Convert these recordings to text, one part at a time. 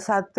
7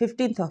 15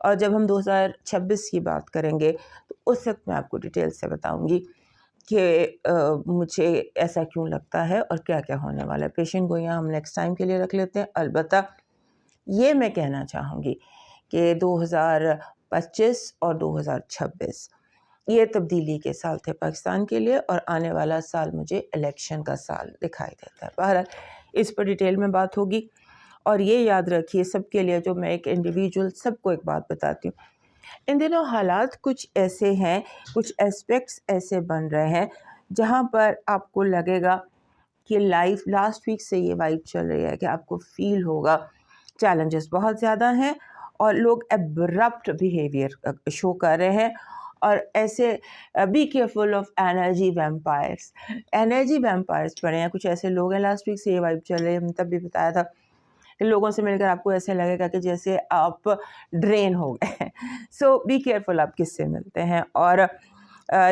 اور جب ہم 2026 کی بات کریں گے تو اس وقت میں آپ کو ڈیٹیل سے بتاؤں گی کہ مجھے ایسا کیوں لگتا ہے اور کیا کیا ہونے والا ہے. پیشن گوئیاں ہم نیکسٹ ٹائم کے لیے رکھ لیتے ہیں. البتہ یہ میں کہنا چاہوں گی کہ 2025 اور 2026 یہ تبدیلی کے سال تھے پاکستان کے لیے، اور آنے والا سال مجھے الیکشن کا سال دکھائی دیتا ہے. بہرحال اس پر ڈیٹیل میں بات ہوگی. اور یہ یاد رکھیے سب کے لیے، جو میں ایک انڈیویجول سب کو ایک بات بتاتی ہوں، ان دنوں حالات کچھ ایسے ہیں، کچھ اسپیکٹس ایسے بن رہے ہیں جہاں پر آپ کو لگے گا کہ لائف لاسٹ ویک سے یہ وائب چل رہی ہے کہ آپ کو فیل ہوگا چیلنجز بہت زیادہ ہیں اور لوگ ایبرپٹ بیہیویئر شو کر رہے ہیں. اور ایسے be careful of energy vampires. Energy vampires پڑے ہیں، کچھ ایسے لوگ ہیں. لاسٹ ویک سے یہ وائب چل رہی ہے، ہم نے تب بھی بتایا تھا کہ لوگوں سے مل کر آپ کو ایسے لگے گا کہ جیسے آپ ڈرین ہو گئے. سو بی کیئرفل آپ کس سے ملتے ہیں. اور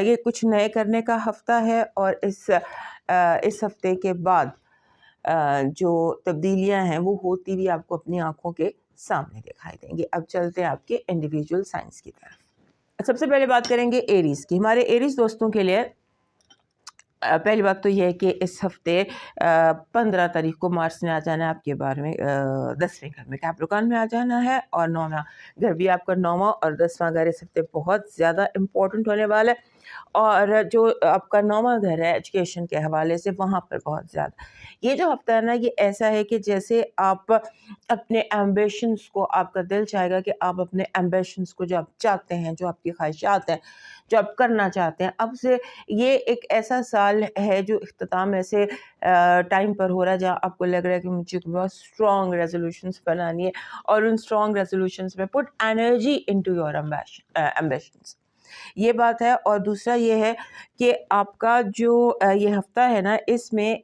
یہ کچھ نئے کرنے کا ہفتہ ہے، اور اس ہفتے کے بعد جو تبدیلیاں ہیں وہ ہوتی ہوئی آپ کو اپنی آنکھوں کے سامنے دکھائی دیں گی. اب چلتے ہیں آپ کے انڈیویجول سائنس کی طرف. سب سے پہلے بات کریں گے ایریز کی. ہمارے ایریز دوستوں کے لیے پہلی بات تو یہ ہے کہ اس ہفتے 15 تاریخ کو مارس نے آ جانا ہے آپ کے بارے میں 10ویں گھر میں، کیپریکن میں آ جانا ہے. اور 9واں گھر بھی آپ کا 9واں اور 10واں گھر اس ہفتے بہت زیادہ امپورٹنٹ ہونے والا ہے. اور جو آپ کا 9واں گھر ہے ایجوکیشن کے حوالے سے، وہاں پر بہت زیادہ یہ جو ہفتہ ہے نا، یہ ایسا ہے کہ جیسے آپ اپنے ایمبیشنس کو، آپ کا دل چاہے گا کہ آپ اپنے ایمبیشنس کو جو آپ چاہتے ہیں، جو آپ کی خواہشات ہیں، جو آپ کرنا چاہتے ہیں، اب سے یہ ایک ایسا سال ہے جو اختتام ایسے ٹائم پر ہو رہا ہے جہاں آپ کو لگ رہا ہے کہ مجھے بہت اسٹرانگ ریزولوشنس بنانی ہے، اور ان اسٹرانگ ریزولوشنس میں پٹ انرجی انٹو یور ایمبیشنس. یہ بات ہے. اور دوسرا یہ ہے کہ آپ کا جو یہ ہفتہ ہے نا، اس میں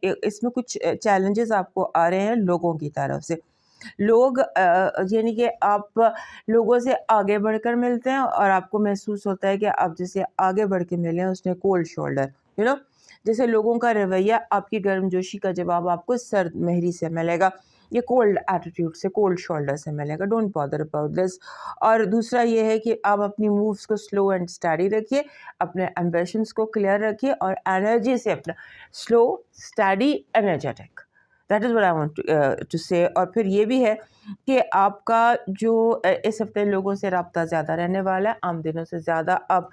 کچھ چیلنجز آپ کو آ رہے ہیں لوگوں کی طرف سے. لوگ یعنی کہ آپ لوگوں سے آگے بڑھ کر ملتے ہیں اور آپ کو محسوس ہوتا ہے کہ آپ جسے آگے بڑھ کے ملے ہیں اس نے کولڈ شولڈر جیسے لوگوں کا رویہ، آپ کی گرم جوشی کا جواب آپ کو سرد مہری سے ملے گا، یہ کولڈ ایٹیٹیوڈ سے، کولڈ شولڈر سے ملے گا. Don't bother about this. اور دوسرا یہ ہے کہ آپ اپنی مووز کو سلو اینڈ اسٹڈی رکھیے، اپنے ایمبیشنس کو کلیئر رکھیے، اور انرجی سے اپنا slow study energetic. That is what I want to say. اور پھر یہ بھی ہے کہ آپ کا جو اس ہفتے لوگوں سے رابطہ زیادہ رہنے والا ہے، عام دنوں سے زیادہ آپ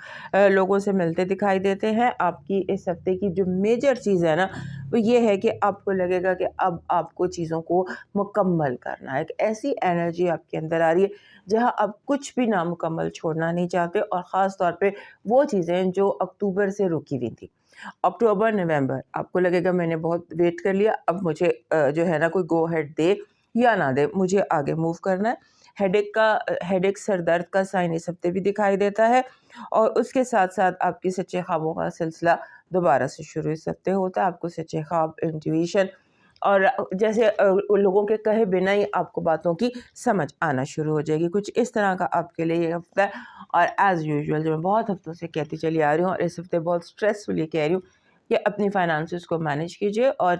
لوگوں سے ملتے دکھائی دیتے ہیں. آپ کی اس ہفتے کی جو میجر چیز ہے نا، وہ یہ ہے کہ آپ کو لگے گا کہ اب آپ کو چیزوں کو مکمل کرنا ہے. ایک ایسی انرجی آپ کے اندر آ رہی ہے جہاں آپ کچھ بھی نامکمل چھوڑنا نہیں چاہتے، اور خاص طور پہ وہ چیزیں جو اکتوبر سے رکی ہوئی تھیں. اکتوبر نومبر آپ کو لگے گا میں نے بہت ویٹ کر لیا، اب مجھے جو ہے نا کوئی گو ہیڈ دے یا نہ دے، مجھے آگے موو کرنا ہے. ہیڈیک سر درد کا سائن اس ہفتے بھی دکھائی دیتا ہے. اور اس کے ساتھ ساتھ آپ کی سچے خوابوں کا سلسلہ دوبارہ سے شروع اس ہفتے ہوتا ہے. آپ کو سچے خواب، انٹویشن، اور جیسے لوگوں کے کہے بنا ہی آپ کو باتوں کی سمجھ آنا شروع ہو جائے گی. کچھ اس طرح کا آپ کے لیے یہ ہفتہ ہے. اور ایز یوزول جو میں بہت ہفتوں سے کہتی چلی آ رہی ہوں، اور اس ہفتے بہت اسٹریسفلی کہہ رہی ہوں کہ اپنی فائنانسز کو مینیج کیجیے، اور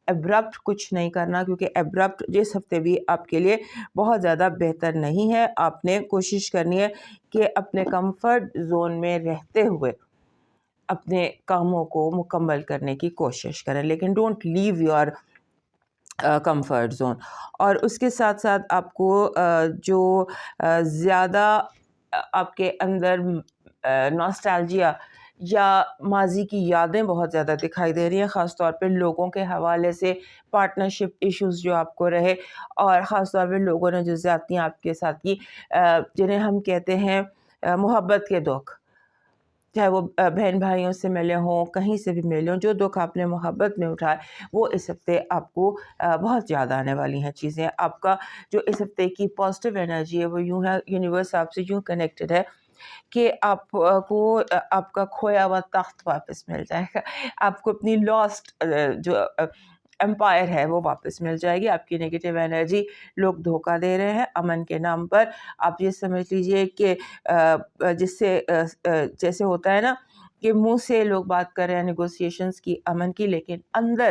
ایبرپٹ کچھ نہیں کرنا، کیونکہ ایبرپٹ جس ہفتے بھی آپ کے لیے بہت زیادہ بہتر نہیں ہے. آپ نے کوشش کرنی ہے کہ اپنے کمفرٹ زون میں رہتے ہوئے اپنے کاموں کو مکمل کرنے کی کوشش کریں، لیکن don't leave your comfort zone. اور اس کے ساتھ ساتھ آپ کو جو زیادہ آپ کے اندر ناسٹالجیا یا ماضی کی یادیں بہت زیادہ دکھائی دے رہی ہیں، خاص طور پہ لوگوں کے حوالے سے، پارٹنرشپ ایشوز جو آپ کو رہے، اور خاص طور پہ لوگوں نے جو زیادتیاں آپ کے ساتھ کی، جنہیں ہم کہتے ہیں محبت کے دکھ، چاہے وہ بہن بھائیوں سے ملے ہوں، کہیں سے بھی ملے ہوں، جو دکھ آپ نے محبت میں اٹھائے وہ اس ہفتے آپ کو بہت زیادہ آنے والی ہیں چیزیں. آپ کا جو اس ہفتے کی پازیٹیو انرجی ہے وہ یوں ہے، یونیورس آپ سے یوں کنیکٹڈ ہے کہ آپ کو آپ کا کھویا ہوا تخت واپس مل جائے گا، آپ کو اپنی لاسٹ جو امپائر ہے وہ واپس مل جائے گی. آپ کی نگیٹیو انرجی لوگ دھوکہ دے رہے ہیں امن کے نام پر. آپ یہ سمجھ لیجئے کہ جس سے جیسے ہوتا ہے نا کہ منہ سے لوگ بات کر رہے ہیں نیگوسیشنز کی، امن کی، لیکن اندر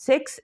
6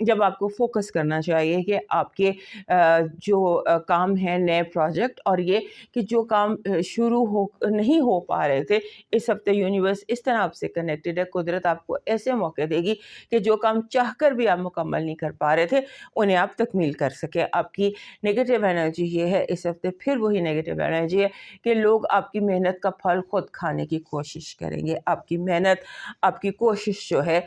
جب آپ کو فوکس کرنا چاہیے کہ آپ کے جو کام ہیں نئے پروجیکٹ، اور یہ کہ جو کام شروع نہیں ہو پا رہے تھے، اس ہفتے یونیورس اس طرح آپ سے کنیکٹڈ ہے، قدرت آپ کو ایسے موقع دے گی کہ جو کام چاہ کر بھی آپ مکمل نہیں کر پا رہے تھے انہیں آپ تکمیل کر سکیں۔ آپ کی نگیٹو انرجی یہ ہے اس ہفتے، پھر وہی نگیٹو انرجی ہے کہ لوگ آپ کی محنت کا پھل خود کھانے کی کوشش کریں گے۔ آپ کی محنت، آپ کی کوشش جو ہے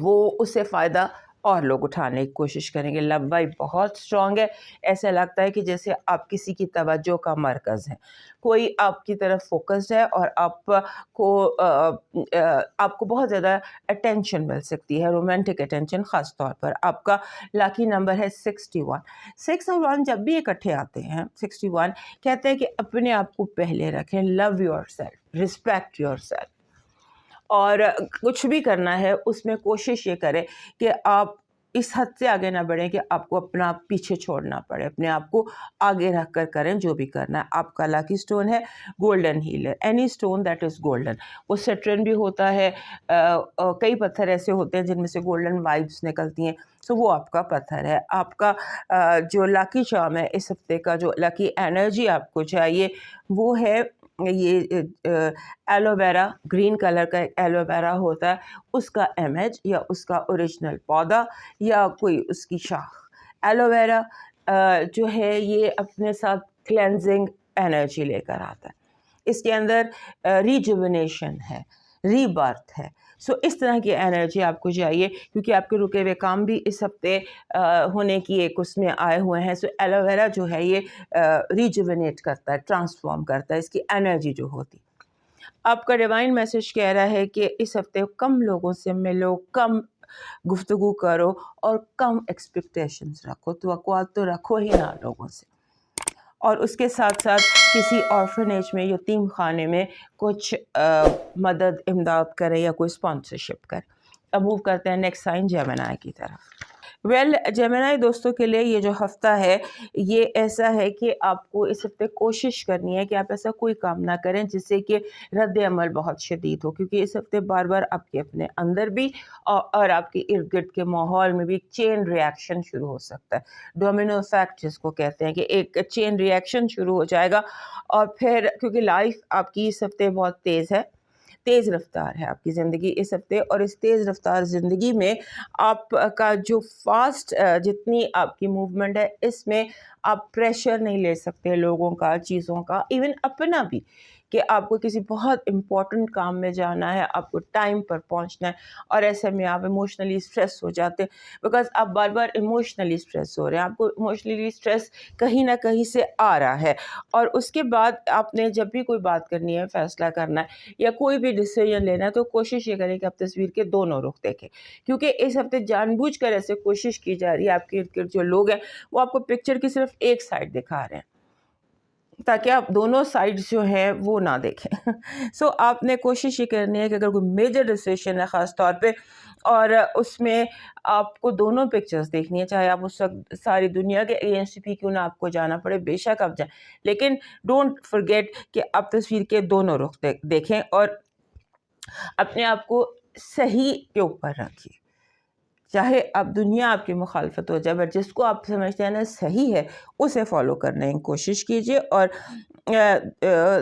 وہ اس سے فائدہ اور لوگ اٹھانے کی کوشش کریں گے۔ لو وائب بہت اسٹرانگ ہے، ایسا لگتا ہے کہ جیسے آپ کسی کی توجہ کا مرکز ہیں، کوئی آپ کی طرف فوکسڈ ہے اور آپ کو بہت زیادہ اٹینشن مل سکتی ہے، رومانٹک اٹینشن خاص طور پر۔ آپ کا لاکی نمبر ہے 61۔ 61 جب بھی اکٹھے آتے ہیں، 61 کہتے ہیں کہ اپنے آپ کو پہلے رکھیں، love yourself, respect yourself, اور کچھ بھی کرنا ہے اس میں کوشش یہ کریں کہ آپ اس حد سے آگے نہ بڑھیں کہ آپ کو اپنا پیچھے چھوڑنا پڑے، اپنے آپ کو آگے رکھ کر کریں جو بھی کرنا ہے۔ آپ کا لاکی سٹون ہے golden healer, any stone that is golden, وہ سٹرن بھی ہوتا ہے، کئی پتھر ایسے ہوتے ہیں جن میں سے گولڈن وائبس نکلتی ہیں، سو وہ آپ کا پتھر ہے۔ آپ کا جو لاکی چارم ہے اس ہفتے کا، جو لاکی انرجی آپ کو چاہیے وہ ہے یہ ایلو ویرا، گرین کلر کا ایک ایلو ویرا ہوتا ہے، اس کا امیج یا اس کا اوریجنل پودا یا کوئی اس کی شاخ۔ ایلو ویرا جو ہے یہ اپنے ساتھ کلینزنگ انرجی لے کر آتا ہے، اس کے اندر ریجوینیشن ہے، ری برتھ ہے، سو اس طرح کی انرجی آپ کو چاہیے، کیونکہ آپ کے رکے ہوئے کام بھی اس ہفتے ہونے کی ایک اس میں آئے ہوئے ہیں۔ سو ایلو ویرا جو ہے یہ ریجوینیٹ کرتا ہے، ٹرانسفارم کرتا ہے، اس کی انرجی جو ہوتی۔ آپ کا ڈیوائن میسج کہہ رہا ہے کہ اس ہفتے کم لوگوں سے ملو، کم گفتگو کرو اور کم ایکسپیکٹیشنز رکھو، توقعات تو رکھو ہی نہ لوگوں سے، اور اس کے ساتھ ساتھ کسی آرفنیج میں، یتیم خانے میں کچھ مدد امداد کرے یا کوئی اسپانسرشپ کرے۔ اب موو کرتے ہیں نیکسٹ سائن جیمنائی کی طرف۔ جیمنائی دوستوں کے لیے یہ جو ہفتہ ہے یہ ایسا ہے کہ آپ کو اس ہفتے کوشش کرنی ہے کہ آپ ایسا کوئی کام نہ کریں جس سے کہ رد عمل بہت شدید ہو، کیونکہ اس ہفتے بار بار آپ کے اپنے اندر بھی اور آپ کے ارد گرد کے ماحول میں بھی چین ری ایکشن شروع ہو سکتا ہے، ڈومینو ایفیکٹ جس کو کہتے ہیں، کہ ایک چین ری ایکشن شروع ہو جائے گا، اور پھر کیونکہ لائف آپ کی اس ہفتے بہت تیز ہے، تیز رفتار ہے آپ کی زندگی اس ہفتے، اور اس تیز رفتار زندگی میں آپ کا جو فاسٹ جتنی آپ کی موومنٹ ہے اس میں آپ پریشر نہیں لے سکتے لوگوں کا، چیزوں کا، ایون اپنا بھی، کہ آپ کو کسی بہت امپورٹنٹ کام میں جانا ہے، آپ کو ٹائم پر پہنچنا ہے، اور ایسے میں آپ ایموشنلی اسٹریس ہو جاتے ہیں، بیکاز آپ بار بار ایموشنلی اسٹریس ہو رہے ہیں، آپ کو ایموشنلی اسٹریس کہیں نہ کہیں سے آ رہا ہے، اور اس کے بعد آپ نے جب بھی کوئی بات کرنی ہے، فیصلہ کرنا ہے یا کوئی بھی ڈیسیژن لینا ہے، تو کوشش یہ کریں کہ آپ تصویر کے دونوں رخ دیکھیں، کیونکہ اس ہفتے جان بوجھ کر ایسے کوشش کی جا رہی ہے، آپ کے ارد گرد جو لوگ ہیں وہ آپ کو پکچر کی صرف ایک سائڈ دکھا رہے ہیں تاکہ آپ دونوں سائڈز جو ہیں وہ نہ دیکھیں۔ سو آپ نے کوشش یہ کرنی ہے کہ اگر کوئی میجر ڈیسیژن ہے خاص طور پہ، اور اس میں آپ کو دونوں پکچرز دیکھنی ہے، چاہے آپ اس وقت ساری دنیا کے اگینسٹ بھی کیوں نہ آپ کو جانا پڑے، بے شک آپ جائیں، لیکن ڈونٹ فرگیٹ کہ آپ تصویر کے دونوں رخ دیکھیں اور اپنے آپ کو صحیح کے اوپر رکھیے، چاہے اب دنیا آپ کی مخالفت ہو جائے، بٹ جس کو آپ سمجھتے ہیں نا صحیح ہے اسے فالو کرنے کی کوشش کیجیے۔ اور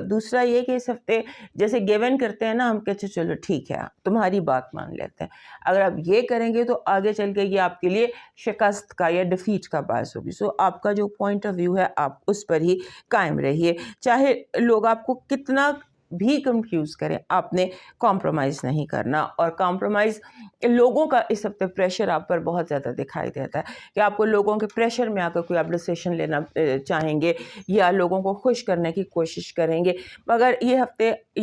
دوسرا یہ کہ اس ہفتے جیسے گیون کرتے ہیں نا ہم، کہتے چلو ٹھیک ہے تمہاری بات مان لیتے ہیں، اگر آپ یہ کریں گے تو آگے چل کے یہ آپ کے لیے شکست کا یا ڈیفیٹ کا باعث ہوگی۔ سو آپ کا جو پوائنٹ آف ویو ہے آپ اس پر ہی قائم رہیے، چاہے لوگ آپ کو کتنا بھی کنفیوز کریں، آپ نے کمپرومائز نہیں کرنا، اور کمپرومائز لوگوں کا اس ہفتے پریشر آپ پر بہت زیادہ دکھائی دیتا ہے کہ آپ کو لوگوں کے پریشر میں آ کر کوئی آپ ڈیسیشن لینا چاہیں گے یا لوگوں کو خوش کرنے کی کوشش کریں گے، مگر یہ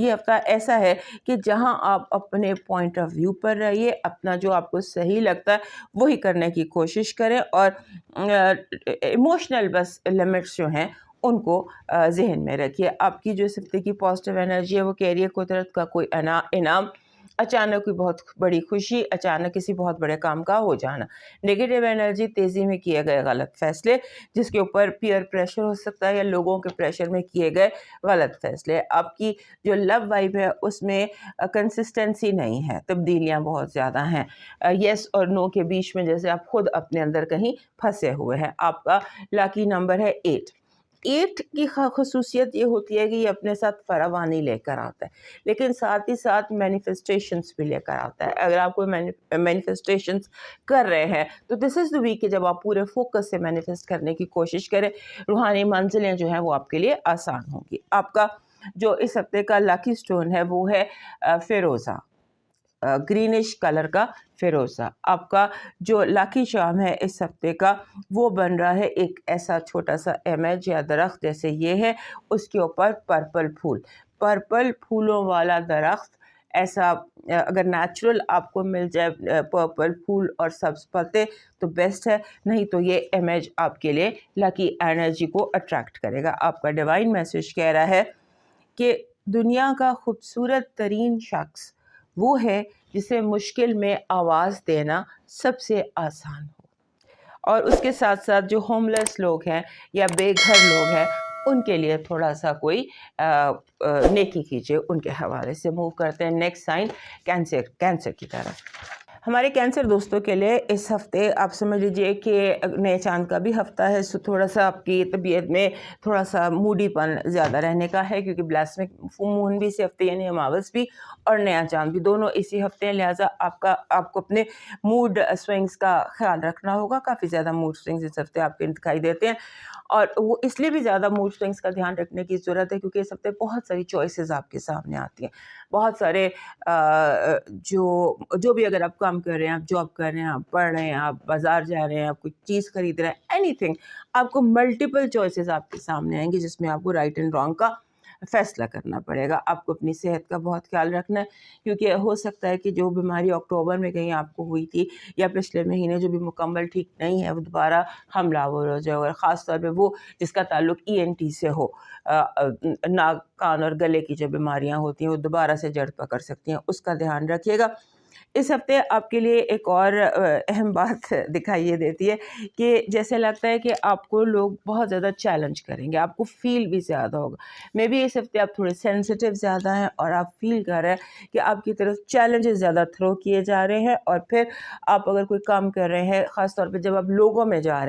ہفتہ ایسا ہے کہ جہاں آپ اپنے پوائنٹ آف ویو پر رہیے، اپنا جو آپ کو صحیح لگتا ہے وہی کرنے کی کوشش کریں، اور ایموشنل بس لمٹس جو ہیں ان کو ذہن میں رکھیے۔ آپ کی جو اس ہفتے کی پازیٹیو انرجی ہے وہ کہہ رہی ہے قدرت کا کوئی انعام اچانک کوئی بہت بڑی خوشی، اچانک کسی بہت بڑے کام کا ہو جانا. نگیٹو انرجی تیزی میں کیے گئے غلط فیصلے جس کے اوپر پیئر پریشر ہو سکتا ہے یا لوگوں کے پریشر میں کیے گئے غلط فیصلے. آپ کی جو لو وائب ہے اس میں کنسسٹنسی نہیں ہے، تبدیلیاں بہت زیادہ ہیں، یس اور نو کے بیچ میں جیسے آپ خود اپنے اندر کہیں پھنسے ہوئے ہیں. آپ کا لاکی نمبر ہے 8. 8 کی خصوصیت یہ ہوتی ہے کہ یہ اپنے ساتھ فراوانی لے کر آتا ہے، لیکن ساتھ ہی ساتھ مینیفیسٹیشنس بھی لے کر آتا ہے. اگر آپ کوئی مینیفیسٹیشنس کر رہے ہیں تو دس از دا ویک کہ جب آپ پورے فوکس سے مینیفیسٹ کرنے کی کوشش کریں، روحانی منزلیں جو ہیں وہ آپ کے لیے آسان ہوں گی. آپ کا جو اس ہفتے کا لاکی سٹون ہے وہ ہے فیروزہ، گرینش کلر کا فیروزہ. آپ کا جو لاکی چارم ہے اس ہفتے کا وہ بن رہا ہے ایک ایسا چھوٹا سا امیج یا درخت جیسے یہ ہے، اس کے اوپر پرپل پھول، پرپل پھولوں والا درخت. ایسا اگر نیچرل آپ کو مل جائے پرپل پھول اور سبز پتے تو بیسٹ ہے، نہیں تو یہ امیج آپ کے لیے لاکی انرجی کو اٹریکٹ کرے گا. آپ کا ڈیوائن میسج کہہ رہا ہے کہ دنیا کا خوبصورت ترین شخص وہ ہے جسے مشکل میں آواز دینا سب سے آسان ہو. اور اس کے ساتھ ساتھ جو ہوم لیس لوگ ہیں یا بے گھر لوگ ہیں ان کے لیے تھوڑا سا کوئی نیکی کیجیے. ان کے حوالے سے موو کرتے ہیں نیکسٹ سائن کینسر کی طرف. ہمارے کینسر دوستوں کے لیے اس ہفتے آپ سمجھ لیجیے کہ نئے چاند کا بھی ہفتہ ہے، سو تھوڑا سا آپ کی طبیعت میں تھوڑا سا موڈی پن زیادہ رہنے کا ہے، کیونکہ بلاسمک مون بھی اسی ہفتے یعنی اماوس بھی اور نیا چاند بھی دونوں اسی ہفتے ہیں. لہٰذا آپ کو اپنے موڈ سوئنگس کا خیال رکھنا ہوگا. کافی زیادہ موڈ سوئنگس اس ہفتے آپ کے دکھائی دیتے ہیں، اور وہ اس لیے بھی زیادہ موڈ سوئنگس کا دھیان رکھنے کی ضرورت ہے کیونکہ اس ہفتے بہت ساری چوائسیز آپ کے سامنے آتی ہیں. بہت سارے جو بھی اگر آپ کام کر رہے ہیں، آپ جاب کر رہے ہیں، آپ پڑھ رہے ہیں، آپ بازار جا رہے ہیں، آپ کوئی چیز خرید رہے ہیں، اینی تھنگ، آپ کو ملٹیپل چوائسیز آپ کے سامنے آئیں گی جس میں آپ کو رائٹ اینڈ رانگ کا فیصلہ کرنا پڑے گا. آپ کو اپنی صحت کا بہت خیال رکھنا ہے کیونکہ ہو سکتا ہے کہ جو بیماری اکتوبر میں کہیں آپ کو ہوئی تھی یا پچھلے مہینے جو بھی مکمل ٹھیک نہیں ہے وہ دوبارہ حملہ آور ہو جائے، اور خاص طور پہ وہ جس کا تعلق ENT سے ہو. ناک کان اور گلے کی جو بیماریاں ہوتی ہیں وہ دوبارہ سے جڑ پکڑ سکتی ہیں، اس کا دھیان رکھیے گا. اس ہفتے آپ کے لیے ایک اور اہم بات دکھائی دیتی ہے کہ جیسے لگتا ہے کہ آپ کو لوگ بہت زیادہ چیلنج کریں گے، آپ کو فیل بھی زیادہ ہوگا. میں بھی اس ہفتے آپ تھوڑے سینسیٹیو زیادہ ہیں اور آپ فیل کر رہے ہیں کہ آپ کی طرف چیلنجز زیادہ تھرو کیے جا رہے ہیں. اور پھر آپ اگر کوئی کام کر رہے ہیں، خاص طور پہ جب آپ لوگوں میں جا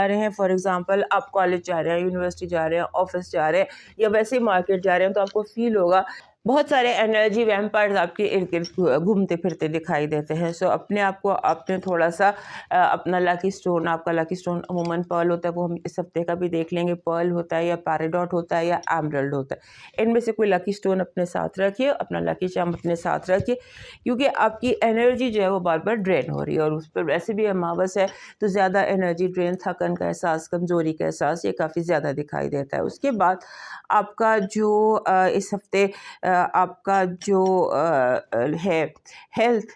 رہے ہیں، فار ایگزامپل آپ کالج جا رہے ہیں، یونیورسٹی جا رہے ہیں، آفس جا رہے ہیں یا ویسے ہی مارکیٹ جا رہے ہیں، تو آپ کو فیل ہوگا بہت سارے انرجی ویمپائرز آپ کے ارد گرد گھومتے پھرتے دکھائی دیتے ہیں. سو اپنے آپ کو آپ نے تھوڑا سا اپنا لاکی سٹون، آپ کا لاکی سٹون عموماً پرل ہوتا ہے، وہ ہم اس ہفتے کا بھی دیکھ لیں گے. پرل ہوتا ہے یا پیراڈاٹ ہوتا ہے یا ایمرلڈ ہوتا ہے. ان میں سے کوئی لاکی سٹون اپنے ساتھ رکھیے، اپنا لاکی چارم اپنے ساتھ رکھیے، کیونکہ آپ کی انرجی جو ہے وہ بار بار ڈرین ہو رہی ہے اور اس پر ویسے بھی اماوس ہے تو زیادہ انرجی ڈرین، تھکن کا احساس، کمزوری کا احساس یہ کافی زیادہ دکھائی دیتا ہے. اس کے بعد آپ کا جو اس ہفتے آپ کا جو ہے ہیلتھ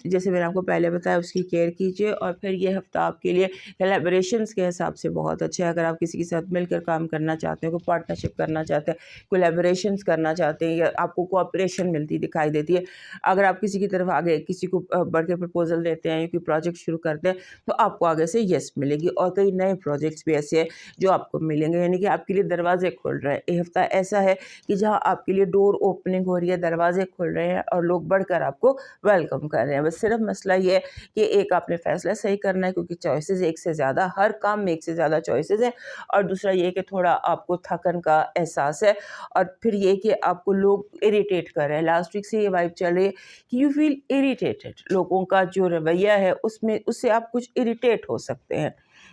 جیسے میں نے آپ کو پہلے بتایا اس کی کیئر کیجیے. اور پھر یہ ہفتہ آپ کے لیے کولیبریشنس کے حساب سے بہت اچھا ہے. اگر آپ کسی کے ساتھ مل کر کام کرنا چاہتے ہیں، کوئی پارٹنرشپ کرنا چاہتے ہیں، کولیبریشنس کرنا چاہتے ہیں یا آپ کو کوآپریشن ملتی دکھائی دیتی ہے، اگر آپ کسی کی طرف آگے کسی کو بڑھ کے پرپوزل دیتے ہیں یا کوئی پروجیکٹ شروع کرتے ہیں تو آپ کو آگے سے یس ملے گی. اور کئی نئے پروجیکٹس بھی ایسے ہیں جو آپ کو ملیں گے، یعنی کہ آپ کے لیے دروازے کھل رہے ہیں. یہ ہفتہ ایسا ہے کہ جہاں آپ کے لیے ڈور اوپننگ ہو رہی ہے، دروازے کھل رہے ہیں اور لوگ بڑھ کر آپ کو ویلکم کر رہے ہیں. بس صرف مسئلہ یہ ہے کہ ایک آپ نے فیصلہ صحیح کرنا ہے کیونکہ چوائسیز ایک سے زیادہ، ہر کام میں ایک سے زیادہ چوائسیز ہیں. اور دوسرا یہ کہ تھوڑا آپ کو تھکن کا احساس ہے، اور پھر یہ کہ آپ کو لوگ اریٹیٹ کر رہے ہیں. لاسٹ ویک سے یہ وائب چل رہی ہے کہ یو فیل اریٹیٹڈ. لوگوں کا جو رویہ ہے اس سے آپ کچھ اریٹیٹ ہو سکتے ہیں،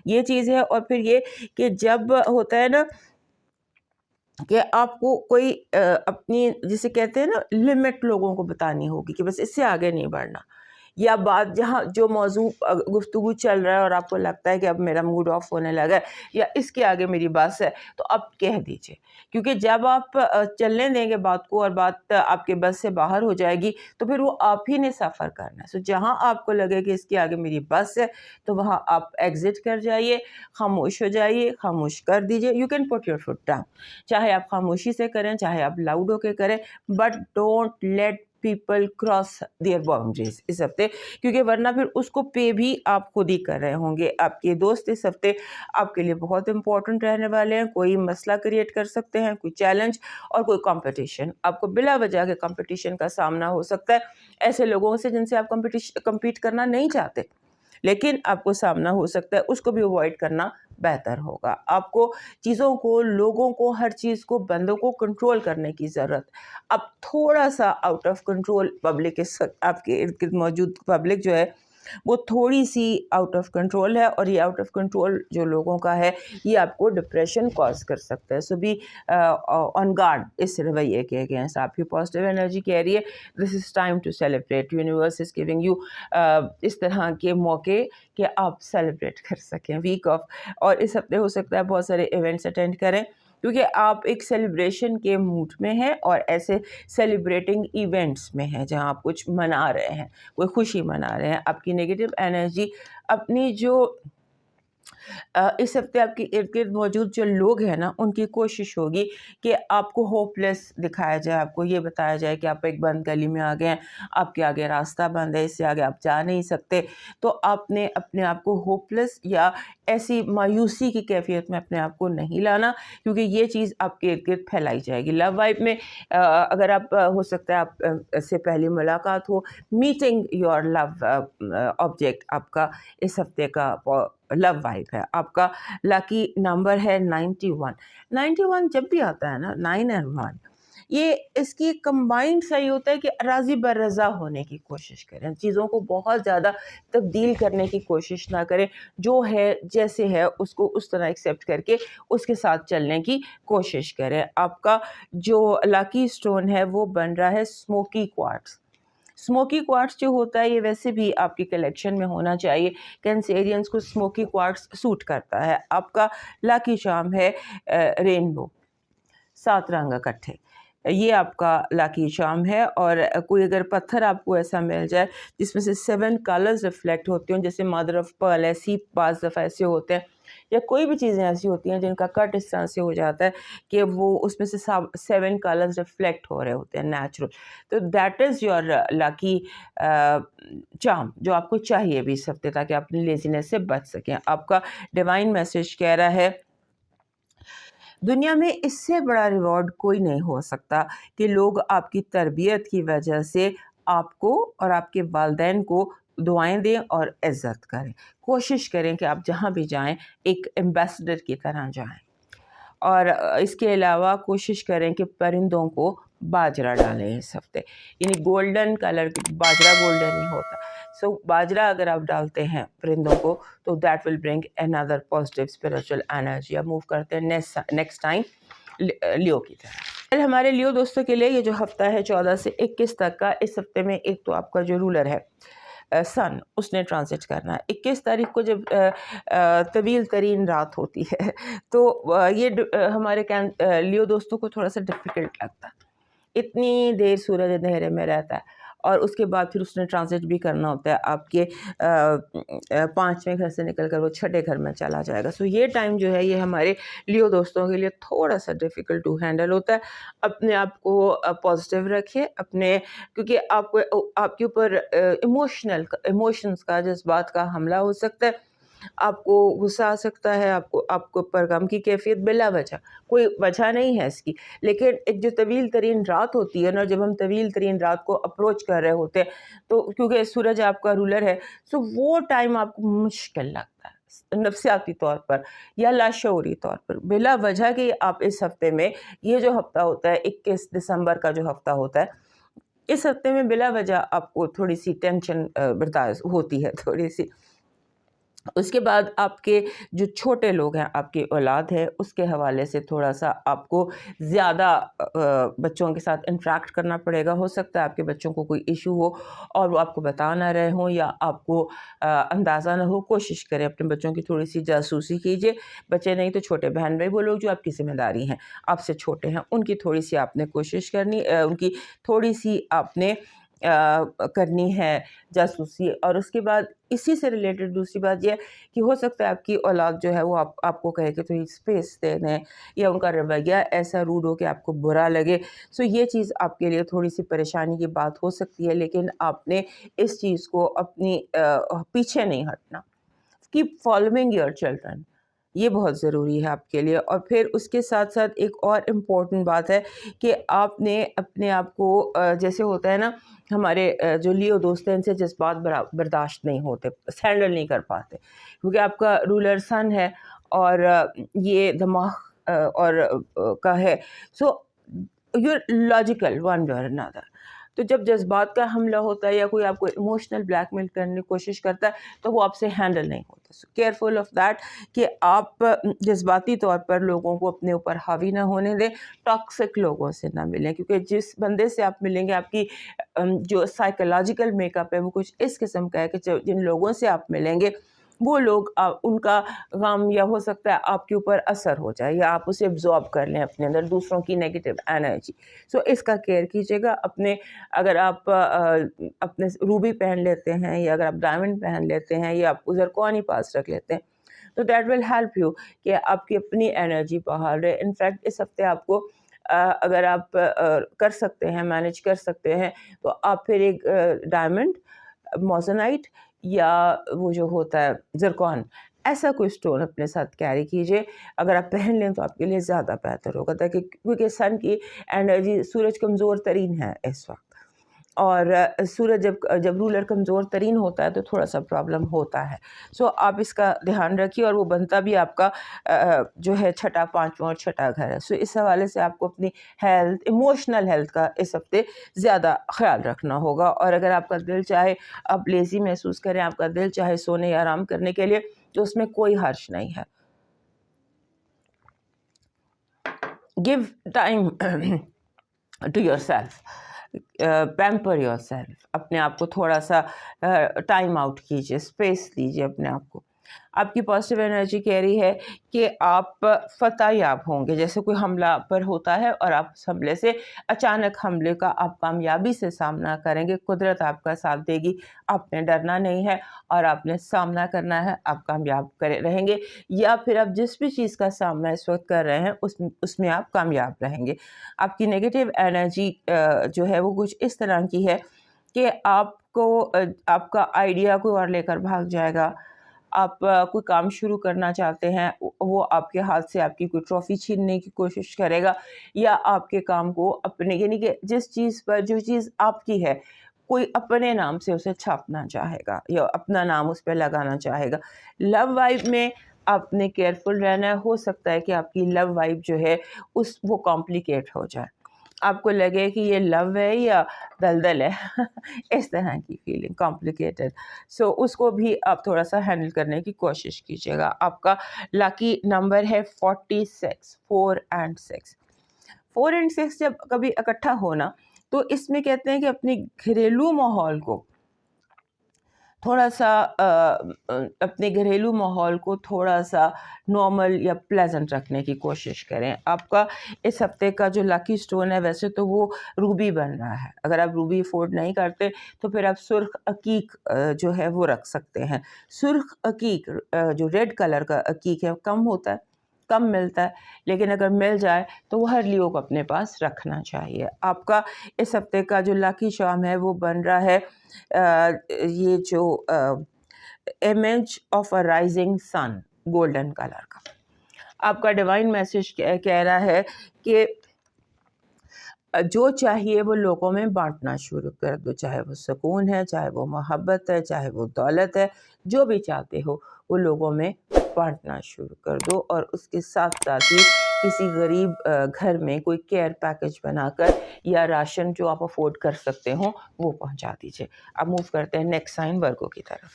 یہ چیز ہے. اور پھر یہ کہ جب ہوتا ہے نا کہ آپ کو کوئی اپنی جسے کہتے ہیں نا لمٹ لوگوں کو بتانی ہوگی کہ بس اس سے آگے نہیں بڑھنا. یا بات جہاں جو موضوع گفتگو چل رہا ہے اور آپ کو لگتا ہے کہ اب میرا موڈ آف ہونے لگا ہے یا اس کے آگے میری بس ہے، تو آپ کہہ دیجئے، کیونکہ جب آپ چلنے دیں گے بات کو اور بات آپ کے بس سے باہر ہو جائے گی تو پھر وہ آپ ہی نے سفر کرنا ہے. سو جہاں آپ کو لگے کہ اس کے آگے میری بس ہے تو وہاں آپ ایگزٹ کر جائیے، خاموش ہو جائیے، خاموش کر دیجئے. You can put your foot down, چاہے آپ خاموشی سے کریں چاہے آپ لاؤڈ ہو کے کریں، but don't let people cross their boundaries اس ہفتے، کیونکہ ورنہ پھر اس کو پے بھی آپ خود ہی کر رہے ہوں گے. آپ کے دوست اس ہفتے آپ کے لیے بہت امپورٹنٹ رہنے والے ہیں، کوئی مسئلہ کریٹ کر سکتے ہیں، کوئی چیلنج اور کوئی کمپٹیشن. آپ کو بلا وجہ کے کمپٹیشن کا سامنا ہو سکتا ہے ایسے لوگوں سے جن سے آپ کمپیٹ کرنا نہیں چاہتے، لیکن آپ کو سامنا ہو سکتا ہے، اس کو بھی اوائڈ کرنا بہتر ہوگا. آپ کو چیزوں کو، لوگوں کو، ہر چیز کو، بندوں کو کنٹرول کرنے کی ضرورت. اب تھوڑا سا آؤٹ آف کنٹرول پبلک آپ کے ارد گرد موجود پبلک جو ہے وہ تھوڑی سی آؤٹ آف کنٹرول ہے، اور یہ آؤٹ آف کنٹرول جو لوگوں کا ہے یہ آپ کو ڈپریشن کاز کر سکتا ہے. سو بی آن گارڈ اس رویے کے اگینسٹ. آپ کی پازیٹیو انرجی کہہ رہی ہے this is time to celebrate. Universe is giving you اس طرح کے موقع کہ آپ سیلیبریٹ کر سکیں. ویک آف، اور اس ہفتے ہو سکتا ہے بہت سارے ایونٹس اٹینڈ کریں کیونکہ آپ ایک سیلیبریشن کے موڈ میں ہیں اور ایسے سیلیبریٹنگ ایونٹس میں ہیں جہاں آپ کچھ منا رہے ہیں، کوئی خوشی منا رہے ہیں. آپ کی نیگیٹو انرجی اپنی جو اس ہفتے آپ کے ارد گرد موجود جو لوگ ہیں نا ان کی کوشش ہوگی کہ آپ کو ہوپ لیس دکھایا جائے، آپ کو یہ بتایا جائے کہ آپ ایک بند گلی میں آ گئے ہیں، آپ کے آگے راستہ بند ہے، اس سے آگے آپ جا نہیں سکتے. تو آپ نے اپنے آپ کو ہوپ لیس یا ایسی مایوسی کی کیفیت میں اپنے آپ کو نہیں لانا، کیونکہ یہ چیز آپ کے ارد گرد پھیلائی جائے گی. لو وائب میں اگر آپ ہو سکتا ہے آپ سے پہلی ملاقات ہو، میٹنگ یور لو آبجیکٹ آپ کا اس ہفتے کا لو وائب ہے. آپ کا لاکی نمبر ہے 91. 91 جب بھی آتا ہے نا، 9 اور 1، یہ اس کی کمبائنڈ صحیح ہوتا ہے کہ راضی برضا ہونے کی کوشش کریں، چیزوں کو بہت زیادہ تبدیل کرنے کی کوشش نہ کریں، جو ہے جیسے ہے اس کو اس طرح ایکسیپٹ کر کے اس کے ساتھ چلنے کی کوشش کریں. آپ کا جو لاکی سٹون ہے وہ بن رہا ہے اسموکی کوارٹز. اسموکی کوارٹز جو ہوتا ہے یہ ویسے بھی آپ کی کلیکشن میں ہونا چاہیے. کینسیرینس کو اسموکی کوارٹز سوٹ کرتا ہے. آپ کا لاکی شام ہے رینبو، 7 رنگ اکٹھے، یہ آپ کا لاکی شام ہے. اور کوئی اگر پتھر آپ کو ایسا مل جائے جس میں سے 7 کلرز ریفلیکٹ ہوتے ہوں، جیسے مدر آف پرل ایسی بعض دفعہ ایسے ہوتے ہیں، یا کوئی بھی چیزیں ایسی ہوتی ہیں جن کا کٹ اس طرح سے ہو جاتا ہے کہ وہ اس میں سے 7 کلرز ریفلیکٹ ہو رہے ہوتے ہیں نیچرل، تو دیٹ از یور لاکی چارم جو آپ کو چاہیے بھی اس ہفتے تاکہ آپ اپنی لیزینس سے بچ سکیں. آپ کا ڈیوائن میسج کہہ رہا ہے دنیا میں اس سے بڑا ریوارڈ کوئی نہیں ہو سکتا کہ لوگ آپ کی تربیت کی وجہ سے آپ کو اور آپ کے والدین کو دعائیں دیں اور عزت کریں. کوشش کریں کہ آپ جہاں بھی جائیں ایک ایمبیسڈر کی طرح جائیں. اور اس کے علاوہ کوشش کریں کہ پرندوں کو باجرہ ڈالیں اس ہفتے، یعنی گولڈن کلر کی باجرہ، گولڈن ہی ہوتا. سو باجرہ اگر آپ ڈالتے ہیں پرندوں کو تو that will bring another positive spiritual energy. اب موو کرتے ہیں نیکسٹ ٹائم لیو کی طرح. ہمارے لیو دوستوں کے لیے یہ جو ہفتہ ہے 14 سے 21 تک کا، اس ہفتے میں ایک تو آپ کا جو رولر ہے سن، اس نے ٹرانزٹ کرنا ہے. 21 تاریخ کو جب طویل ترین رات ہوتی ہے تو یہ ہمارے لیو دوستوں کو تھوڑا سا ڈفیکلٹ لگتا ہے. اتنی دیر سورج اندھیرے میں رہتا ہے اور اس کے بعد پھر اس نے ٹرانزٹ بھی کرنا ہوتا ہے، آپ کے 5ویں گھر سے نکل کر وہ 6ٹھے گھر میں چلا جائے گا. سو یہ ٹائم جو ہے یہ ہمارے لیو دوستوں کے لیے تھوڑا سا ڈیفیکلٹ ٹو ہینڈل ہوتا ہے. اپنے آپ کو پازیٹیو رکھیں، کیونکہ آپ کے اوپر ایموشنز کا، جذبات کا حملہ ہو سکتا ہے. آپ کو غصہ آ سکتا ہے، آپ کو اوپر غم کی کیفیت بلا وجہ، کوئی وجہ نہیں ہے اس کی. لیکن ایک جو طویل ترین رات ہوتی ہے نا، جب ہم طویل ترین رات کو اپروچ کر رہے ہوتے ہیں تو کیونکہ سورج آپ کا رولر ہے، سو وہ ٹائم آپ کو مشکل لگتا ہے نفسیاتی طور پر یا لاشعوری طور پر بلا وجہ کہ آپ اس ہفتے میں، یہ جو ہفتہ ہوتا ہے 21 دسمبر کا جو ہفتہ ہوتا ہے، اس ہفتے میں بلا وجہ آپ کو تھوڑی سی ٹینشن برداشت ہوتی ہے، تھوڑی سی اس کے بعد آپ کے جو چھوٹے لوگ ہیں، آپ کی اولاد ہے، اس کے حوالے سے تھوڑا سا آپ کو زیادہ بچوں کے ساتھ انٹریکٹ کرنا پڑے گا. ہو سکتا ہے آپ کے بچوں کو کوئی ایشو ہو اور وہ آپ کو بتا نہ رہے ہوں یا آپ کو اندازہ نہ ہو. کوشش کریں اپنے بچوں کی تھوڑی سی جاسوسی کیجیے. بچے نہیں تو چھوٹے بہن بھائی، وہ لوگ جو آپ کی ذمہ داری ہیں، آپ سے چھوٹے ہیں، ان کی تھوڑی سی آپ نے کوشش کرنی، ان کی تھوڑی سی آپ نے کرنی ہے جاسوسی. اور اس کے بعد اسی سے ریلیٹڈ دوسری بات یہ کہ ہو سکتا ہے آپ کی اولاد جو ہے وہ آپ کو کہے کہ تھوڑی اسپیس دے دیں، یا ان کا رویہ ایسا روڈ ہو کہ آپ کو برا لگے. سو یہ چیز آپ کے لیے تھوڑی سی پریشانی کی بات ہو سکتی ہے، لیکن آپ نے اس چیز کو اپنی پیچھے نہیں ہٹنا. کیپ فالوئنگ یور چلڈرن، یہ بہت ضروری ہے آپ کے لیے. اور پھر اس کے ساتھ ساتھ ایک اور امپورٹنٹ بات ہے کہ آپ نے اپنے آپ کو جیسے ہوتا ہے نا، ہمارے جو لیو دوست ہیں ان سے جذبات برداشت نہیں ہوتے، ہینڈل نہیں کر پاتے، کیونکہ آپ کا رولر سن ہے اور یہ دماغ اور کا ہے. So you logical one way اور انادر. تو جب جذبات کا حملہ ہوتا ہے یا کوئی آپ کو ایموشنل بلیک میل کرنے کی کوشش کرتا ہے تو وہ آپ سے ہینڈل نہیں ہوتا. سو کیئرفل آف دیٹ کہ آپ جذباتی طور پر لوگوں کو اپنے اوپر حاوی نہ ہونے دیں. ٹاکسک لوگوں سے نہ ملیں، کیونکہ جس بندے سے آپ ملیں گے، آپ کی جو سائیکولوجیکل میک اپ ہے وہ کچھ اس قسم کا ہے کہ جن لوگوں سے آپ ملیں گے وہ لوگ ان کا غم یا ہو سکتا ہے آپ کے اوپر اثر ہو جائے یا آپ اسے ابزارب کر لیں اپنے اندر، دوسروں کی نیگیٹو انرجی. سو اس کا کیئر کیجیے گا. اگر آپ اپنے روبی پہن لیتے ہیں یا اگر آپ ڈائمنڈ پہن لیتے ہیں یا آپ زرکونی پاس رکھ لیتے ہیں تو دیٹ ول ہیلپ یو کہ آپ کی اپنی انرجی بحال رہے. انفیکٹ اس ہفتے آپ کو اگر آپ کر سکتے ہیں، مینیج کر سکتے ہیں، تو آپ پھر ایک ڈائمنڈ، موزنائٹ یا وہ جو ہوتا ہے زرکون، ایسا کوئی اسٹون اپنے ساتھ کیری کیجیے. اگر آپ پہن لیں تو آپ کے لیے زیادہ بہتر ہوگا، تاکہ کیونکہ سن کی انرجی، سورج کمزور ترین ہے اس وقت، اور سورج جب رولر کمزور ترین ہوتا ہے تو تھوڑا سا پرابلم ہوتا ہے. سو آپ اس کا دھیان رکھیے. اور وہ بنتا بھی آپ کا جو ہے چھٹا، پانچواں اور چھٹا گھر ہے. سو اس حوالے سے آپ کو اپنی ہیلتھ، ایموشنل ہیلتھ کا اس ہفتے زیادہ خیال رکھنا ہوگا. اور اگر آپ کا دل چاہے آپ لیزی محسوس کریں، آپ کا دل چاہے سونے یا آرام کرنے کے لیے، تو اس میں کوئی حرج نہیں ہے. Give time to yourself, pamper yourself. اپنے آپ کو تھوڑا سا ٹائم آؤٹ کیجیے، اسپیس دیجیے اپنے آپ کو. آپ کی پازیٹیو انرجی کہہ رہی ہے کہ آپ فتح یاب ہوں گے. جیسے کوئی حملہ پر ہوتا ہے اور آپ اس حملے سے، اچانک حملے کا آپ کامیابی سے سامنا کریں گے. قدرت آپ کا ساتھ دے گی. آپ نے ڈرنا نہیں ہے اور آپ نے سامنا کرنا ہے. آپ کامیاب رہیں گے، یا پھر آپ جس بھی چیز کا سامنا اس وقت کر رہے ہیں اس میں آپ کامیاب رہیں گے. آپ کی نیگیٹو انرجی جو ہے وہ کچھ اس طرح کی ہے کہ آپ کا آئیڈیا کوئی اور لے کر بھاگ جائے گا. آپ کوئی کام شروع کرنا چاہتے ہیں، وہ آپ کے ہاتھ سے آپ کی کوئی ٹرافی چھیننے کی کوشش کرے گا، یا آپ کے کام کو اپنے، یعنی کہ جس چیز پر، جو چیز آپ کی ہے، کوئی اپنے نام سے اسے چھاپنا چاہے گا یا اپنا نام اس پہ لگانا چاہے گا. لو وائب میں آپ نے کیئرفل رہنا ہے. ہو سکتا ہے کہ آپ کی لو وائب جو ہے وہ کمپلیکیٹ ہو جائے، آپ کو لگے کہ یہ لو ہے یا دلدل ہے، اس طرح کی فیلنگ، کمپلیکیٹڈ. سو اس کو بھی آپ تھوڑا سا ہینڈل کرنے کی کوشش کیجیے گا. آپ کا لاکی نمبر ہے 46، 4 and 6. 4 and 6 جب کبھی اکٹھا ہونا تو اس میں کہتے ہیں کہ اپنے گھریلو ماحول کو تھوڑا سا اپنے گھریلو ماحول کو تھوڑا سا نارمل یا پلیزنٹ رکھنے کی کوشش کریں. آپ کا اس ہفتے کا جو لاکی سٹون ہے ویسے تو وہ روبی بن رہا ہے. اگر آپ روبی افورڈ نہیں کرتے تو پھر آپ سرخ عقیق جو ہے وہ رکھ سکتے ہیں. سرخ عقیق جو ریڈ کلر کا عقیق ہے کم ہوتا ہے، کم ملتا ہے، لیکن اگر مل جائے تو وہ ہر لیو کو اپنے پاس رکھنا چاہیے. آپ کا اس ہفتے کا جو لاکی شام ہے وہ بن رہا ہے یہ جو image of a rising sun, golden colour کا. آپ کا ڈیوائن میسج کہہ رہا ہے کہ جو چاہیے وہ لوگوں میں بانٹنا شروع کر دو، چاہے وہ سکون ہے، چاہے وہ محبت ہے، چاہے وہ دولت ہے، جو بھی چاہتے ہو وہ لوگوں میں بانٹنا شروع کر دو. اور اس کے ساتھ ساتھ ہی کسی غریب گھر میں کوئی کیئر پیکج بنا کر یا راشن جو آپ افورڈ کر سکتے ہوں وہ پہنچا دیجیے. اب موو کرتے ہیں نیکسٹ سائن ورگو کی طرف.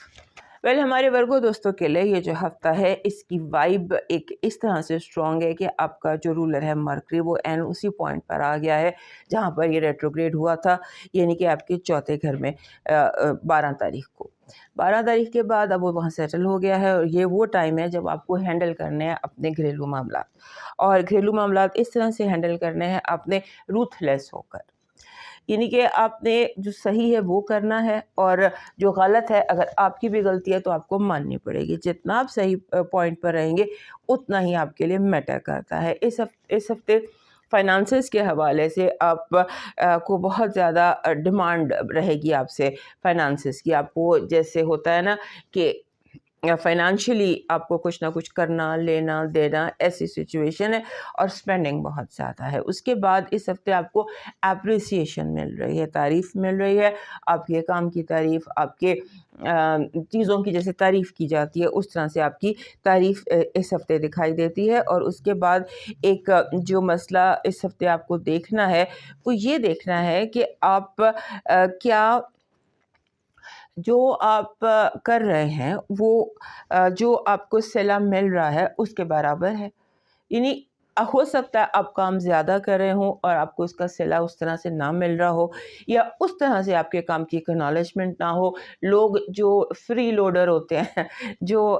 ویل ہمارے ورگو دوستوں کے لیے یہ جو ہفتہ ہے اس کی وائب ایک اس طرح سے اسٹرانگ ہے کہ آپ کا جو رولر ہے مرکری وہ این اسی پوائنٹ پر آ گیا ہے جہاں پر یہ ریٹروگریڈ ہوا تھا، یعنی کہ آپ کے چوتھے گھر میں 12 تاریخ کو. 12 تاریخ کے بعد اب وہ وہاں سیٹل ہو گیا ہے، اور یہ وہ ٹائم ہے جب آپ کو ہینڈل کرنے ہیں اپنے گھریلو معاملات، اور گھریلو معاملات اس طرح سے ہینڈل کرنے ہیں اپنے روتھ لیس ہو کر، یعنی کہ آپ نے جو صحیح ہے وہ کرنا ہے، اور جو غلط ہے اگر آپ کی بھی غلطی ہے تو آپ کو ماننی پڑے گی. جتنا آپ صحیح پوائنٹ پر رہیں گے اتنا ہی آپ کے لیے میٹر کرتا ہے. اس ہفتے فائنانسز کے حوالے سے آپ کو بہت زیادہ ڈیمانڈ رہے گی آپ سے فائنانسز کی. آپ کو جیسے ہوتا ہے نا کہ فائنانشلی آپ کو کچھ نہ کچھ کرنا، لینا دینا، ایسی سچویشن ہے، اور اسپینڈنگ بہت زیادہ ہے. اس کے بعد اس ہفتے آپ کو اپریسیشن مل رہی ہے، تعریف مل رہی ہے. آپ کے کام کی تعریف، آپ کے چیزوں کی جیسے تعریف کی جاتی ہے اس طرح سے آپ کی تعریف اس ہفتے دکھائی دیتی ہے. اور اس کے بعد ایک جو مسئلہ اس ہفتے آپ کو دیکھنا ہے وہ یہ دیکھنا ہے کہ آپ کیا جو آپ کر رہے ہیں وہ جو آپ کو صلہ مل رہا ہے اس کے برابر ہے. یعنی ہو سکتا ہے آپ کام زیادہ کر رہے ہوں اور آپ کو اس کا صلہ اس طرح سے نہ مل رہا ہو، یا اس طرح سے آپ کے کام کی اکنالجمنٹ نہ ہو. لوگ جو فری لوڈر ہوتے ہیں، جو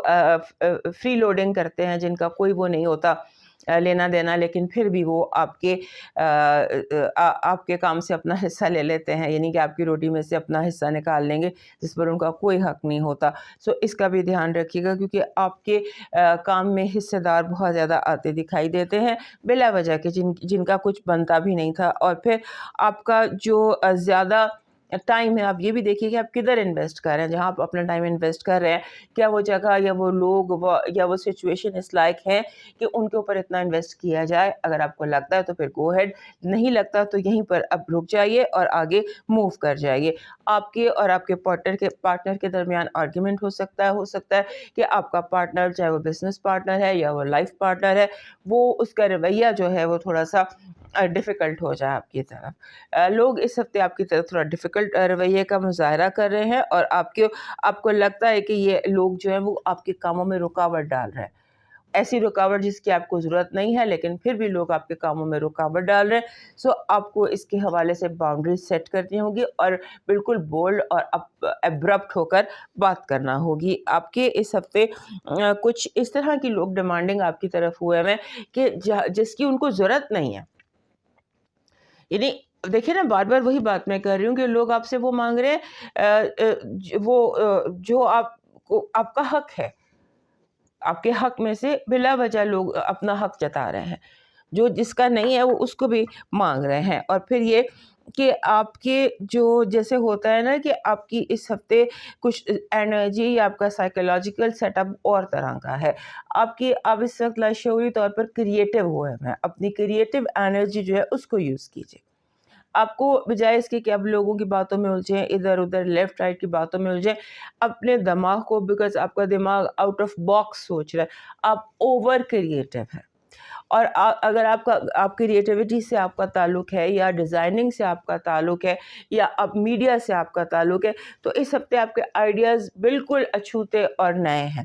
فری لوڈنگ کرتے ہیں، جن کا کوئی وہ نہیں ہوتا لینا دینا، لیکن پھر بھی وہ آپ کے کام سے اپنا حصہ لے لیتے ہیں، یعنی کہ آپ کی روٹی میں سے اپنا حصہ نکال لیں گے جس پر ان کا کوئی حق نہیں ہوتا. سو اس کا بھی دھیان رکھیے گا، کیونکہ آپ کے کام میں حصے دار بہت زیادہ آتے دکھائی دیتے ہیں بلا وجہ کے، جن کا کچھ بنتا بھی نہیں تھا. اور پھر آپ کا جو زیادہ ٹائم ہے، آپ یہ بھی دیکھیے کہ آپ کدھر انویسٹ کر رہے ہیں. جہاں آپ اپنا ٹائم انویسٹ کر رہے ہیں، کیا وہ جگہ یا وہ لوگ یا وہ سچویشن اس لائق ہے کہ ان کے اوپر اتنا انویسٹ کیا جائے. اگر آپ کو لگتا ہے تو پھر گو ہیڈ، نہیں لگتا تو یہیں پر اب رک جائیے اور آگے موو کر جائیے. آپ کے اور آپ کے پارٹنر کے درمیان آرگیومنٹ ہو سکتا ہے کہ آپ کا پارٹنر، چاہے وہ بزنس پارٹنر ہے یا وہ لائف پارٹنر ہے، وہ اس کا رویہ جو ہے وہ تھوڑا سا ڈیفیکلٹ ہو جائے آپ کی طرف. لوگ اس ہفتے آپ کی طرف تھوڑا ڈیفیکلٹ رویے کا مظاہرہ کر رہے ہیں، اور آپ کو لگتا ہے کہ یہ لوگ جو ہیں وہ آپ کے کاموں میں رکاوٹ ڈال رہے ہیں. ایسی رکاوٹ جس کی آپ کو ضرورت نہیں ہے، لیکن پھر بھی لوگ آپ کے کاموں میں رکاوٹ ڈال رہے ہیں. سو آپ کو اس کے حوالے سے باؤنڈریز سیٹ کرنی ہوگی، اور بالکل بولڈ اور ابرپٹ ہو کر بات کرنا ہوگی. آپ کے اس ہفتے کچھ اس طرح کی لوگ ڈیمانڈنگ آپ کی طرف ہوئے ہیں کہ جس کی ان کو ضرورت نہیں ہے. یعنی دیکھیں نا، بار بار وہی بات میں کر رہی ہوں کہ لوگ آپ سے وہ مانگ رہے ہیں وہ جو آپ کا حق ہے. آپ کے حق میں سے بلا وجہ لوگ اپنا حق جتا رہے ہیں، جو جس کا نہیں ہے وہ اس کو بھی مانگ رہے ہیں. اور پھر یہ کہ آپ کے جو جیسے ہوتا ہے نا کہ آپ کی اس ہفتے کچھ انرجی یا آپ کا سائیکولوجیکل سیٹ اپ اور طرح کا ہے. آپ اس وقت لاشعوری طور پر کریٹو ہوئے ہیں. اپنی کریٹو انرجی جو ہے اس کو یوز کیجیے. آپ کو بجائے اس کے کہ آپ لوگوں کی باتوں میں الجھیں، ادھر ادھر لیفٹ رائٹ کی باتوں میں الجھیں، اپنے دماغ کو، بیکاز آپ کا دماغ آؤٹ آف باکس سوچ رہا ہے، آپ اوور کریٹو ہے. اور اگر آپ کریٹیوٹی سے آپ کا تعلق ہے، یا ڈیزائننگ سے آپ کا تعلق ہے، یا اب میڈیا سے آپ کا تعلق ہے، تو اس ہفتے آپ کے آئیڈیاز بالکل اچھوتے اور نئے ہیں.